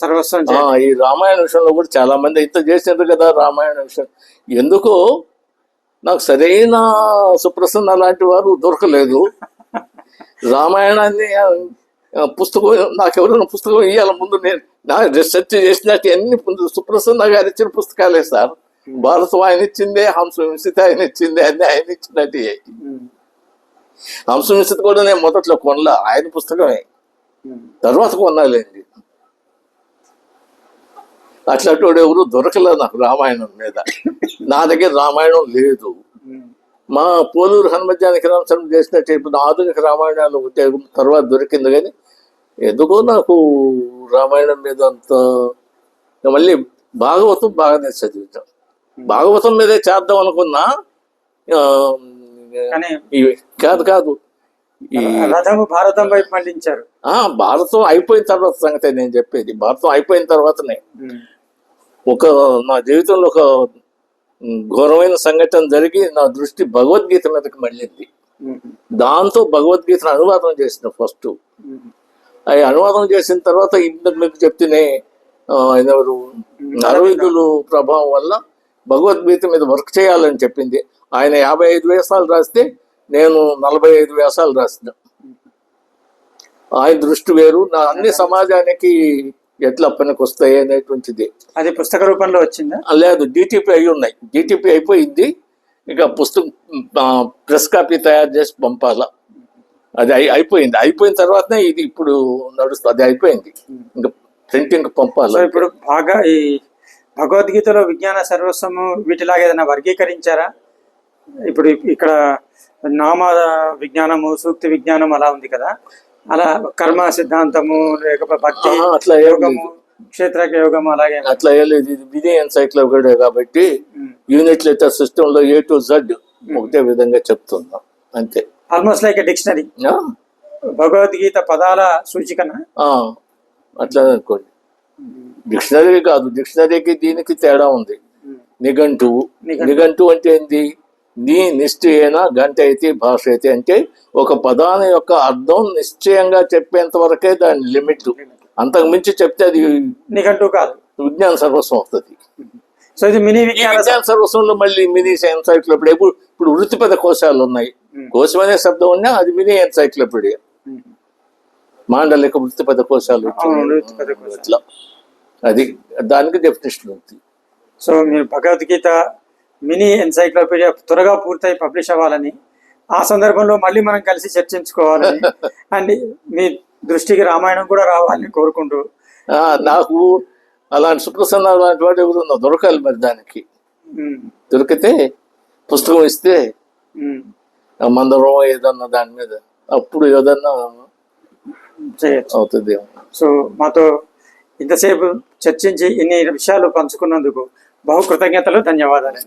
సర్వస్వం ఈ రామాయణ విషయంలో కూడా చాలా మంది ఇంత చేసినారు కదా. రామాయణ విషయం ఎందుకో నాకు సరైన సుప్రసన్న లాంటి వారు దొరకలేదు. రామాయణాన్ని పుస్తకం నాకు ఎవరైనా పుస్తకం ఇవ్వాలి ముందు, నేను నా రీసెర్చ్ చేసినట్టు అన్ని సుప్రసన్న గారు ఇచ్చిన పుస్తకాలే సార్. భారతం ఆయన ఇచ్చిందే, హంసవింశతి ఆయన ఇచ్చిందే, అన్ని ఆయన ఇచ్చినట్టు. హంసవింశతి కూడా నేను మొదట్లో కొనలా, ఆయన పుస్తకమే, తర్వాత కొనాలేండి. అట్లాంటి వాడు ఎవరు దొరకలేదు నాకు రామాయణం మీద. నా దగ్గర రామాయణం లేదు. మా పోలూరు హనుమజ్జానికి రామచంద్రం చేసినట్టు ఇప్పుడు ఆధునిక రామాయణాలు తర్వాత దొరికింది. కానీ ఎందుకో నాకు రామాయణం మీద అంత. మళ్ళీ భాగవతం బాగానే చదివించాం. భాగవతం మీదే చేద్దాం అనుకున్నా, కాదు ఈ రథము భారతం వైపు మళ్ళించారు. భారతం అయిపోయిన తర్వాత సంగతే నేను చెప్పేది. భారతం అయిపోయిన తర్వాతనే నా జీవితంలో ఒక ఘోరమైన సంఘటన జరిగి నా దృష్టి భగవద్గీత మీదకి మళ్ళింది. దాంతో భగవద్గీతను అనువాదం చేసిన ఫస్ట్. అవి అనువాదం చేసిన తర్వాత ఇంతకు మీకు చెప్తేనే ఎవరు అరవిందులు ప్రభావం వల్ల భగవద్గీత మీద వర్క్ చేయాలని చెప్పింది. ఆయన 55 వ్యాసాలు రాస్తే నేను 45 వ్యాసాలు రాసిన. ఆయన దృష్టి వేరు. నా అన్ని సమాజానికి ఎట్లా పనికి వస్తాయి అనేటువంటిది. అది పుస్తక రూపంలో వచ్చిందా? లేదు, డిటిపి అయి ఉన్నాయి. డిటిపి అయిపోయింది. ఇక పుస్తకం ప్రెస్ కాపీ తయారు చేసి పంపాలా. అది అయిపోయింది. అయిపోయిన తర్వాతనే ఇది ఇప్పుడు నడుస్తుంది. అది అయిపోయింది, ఇంకా ప్రింటింగ్ పంపాలి. ఇప్పుడు బాగా ఈ భగవద్గీతలో విజ్ఞాన సర్వస్వము వీటిలాగా ఏదైనా వర్గీకరించారా? ఇప్పుడు ఇక్కడ నామ విజ్ఞానము, సూక్తి విజ్ఞానం అలా ఉంది కదా, అలా కర్మ సిద్ధాంతము, లేకపోతే భక్తి, అట్లా యోగము, క్షేత్రక యోగము అలాగే అట్లా లేదు. ఇది వినయ్ ఎన్సైక్లోపీడియా కాబట్టి యూనిట్ లెటర్ సిస్టమ్ లో A to Z ఒకటే విధంగా చెప్తున్నాం అంతే. ఆల్మోస్ట్ లైక్ డిక్షనరీ, భగవద్గీత పదాల సూచికన అట్లా అనుకోండి. డిక్షనరీ కాదు, డిక్షనరీకి దీనికి తేడా ఉంది. నిఘంటువు. నిఘంటువు అంటే ఏంది? నీ నిశ్చయన గంట అయితే భాష అయితే అంటే ఒక పదాన్ని యొక్క అర్థం నిశ్చయంగా చెప్పేంత వరకే దాని లిమిట్. అంతకు మించి చెప్తే అది నిఘంటువు కాదు, విజ్ఞాన సర్వస్వం వస్తుంది. సో ఇది మినీ విజ్ఞాన సర్వస్వంలో మళ్ళీ మినీ ఎన్సైక్లోపీడియా. ఇప్పుడు వృత్తిపద కోశాలు ఉన్నాయి. కోశం అనే శబ్దం ఉన్నా అది మినీ ఎన్సైక్లోపీడియా. మాండలిక వృత్తిపద కోశాలు ఇట్లా, అది దానికి డెఫినేషన్ ఉంది. సో మీరు భగవద్గీత మినీ ఎన్సైక్లోపీడియా త్వరగా పూర్తయి పబ్లిష్ అవ్వాలని, ఆ సందర్భంలో మళ్ళీ మనం కలిసి చర్చించుకోవాలని అండ్ మీ దృష్టికి రామాయణం కూడా రావాలని కోరుకుంటూ, నాకు అలాంటి సుప్రసన్న లాంటి వాడు ఎవరు దొరకాలి. మరి దానికి దొరికితే పుస్తకం ఇస్తే మందరం ఏదన్నా దాని మీద అప్పుడు ఏదన్నా చేయొచ్చు అవుతుంది. సో మాతో ఇంతసేపు చర్చించి ఇన్ని విషయాలు పంచుకున్నందుకు బహు కృతజ్ఞతలు, ధన్యవాదాలు.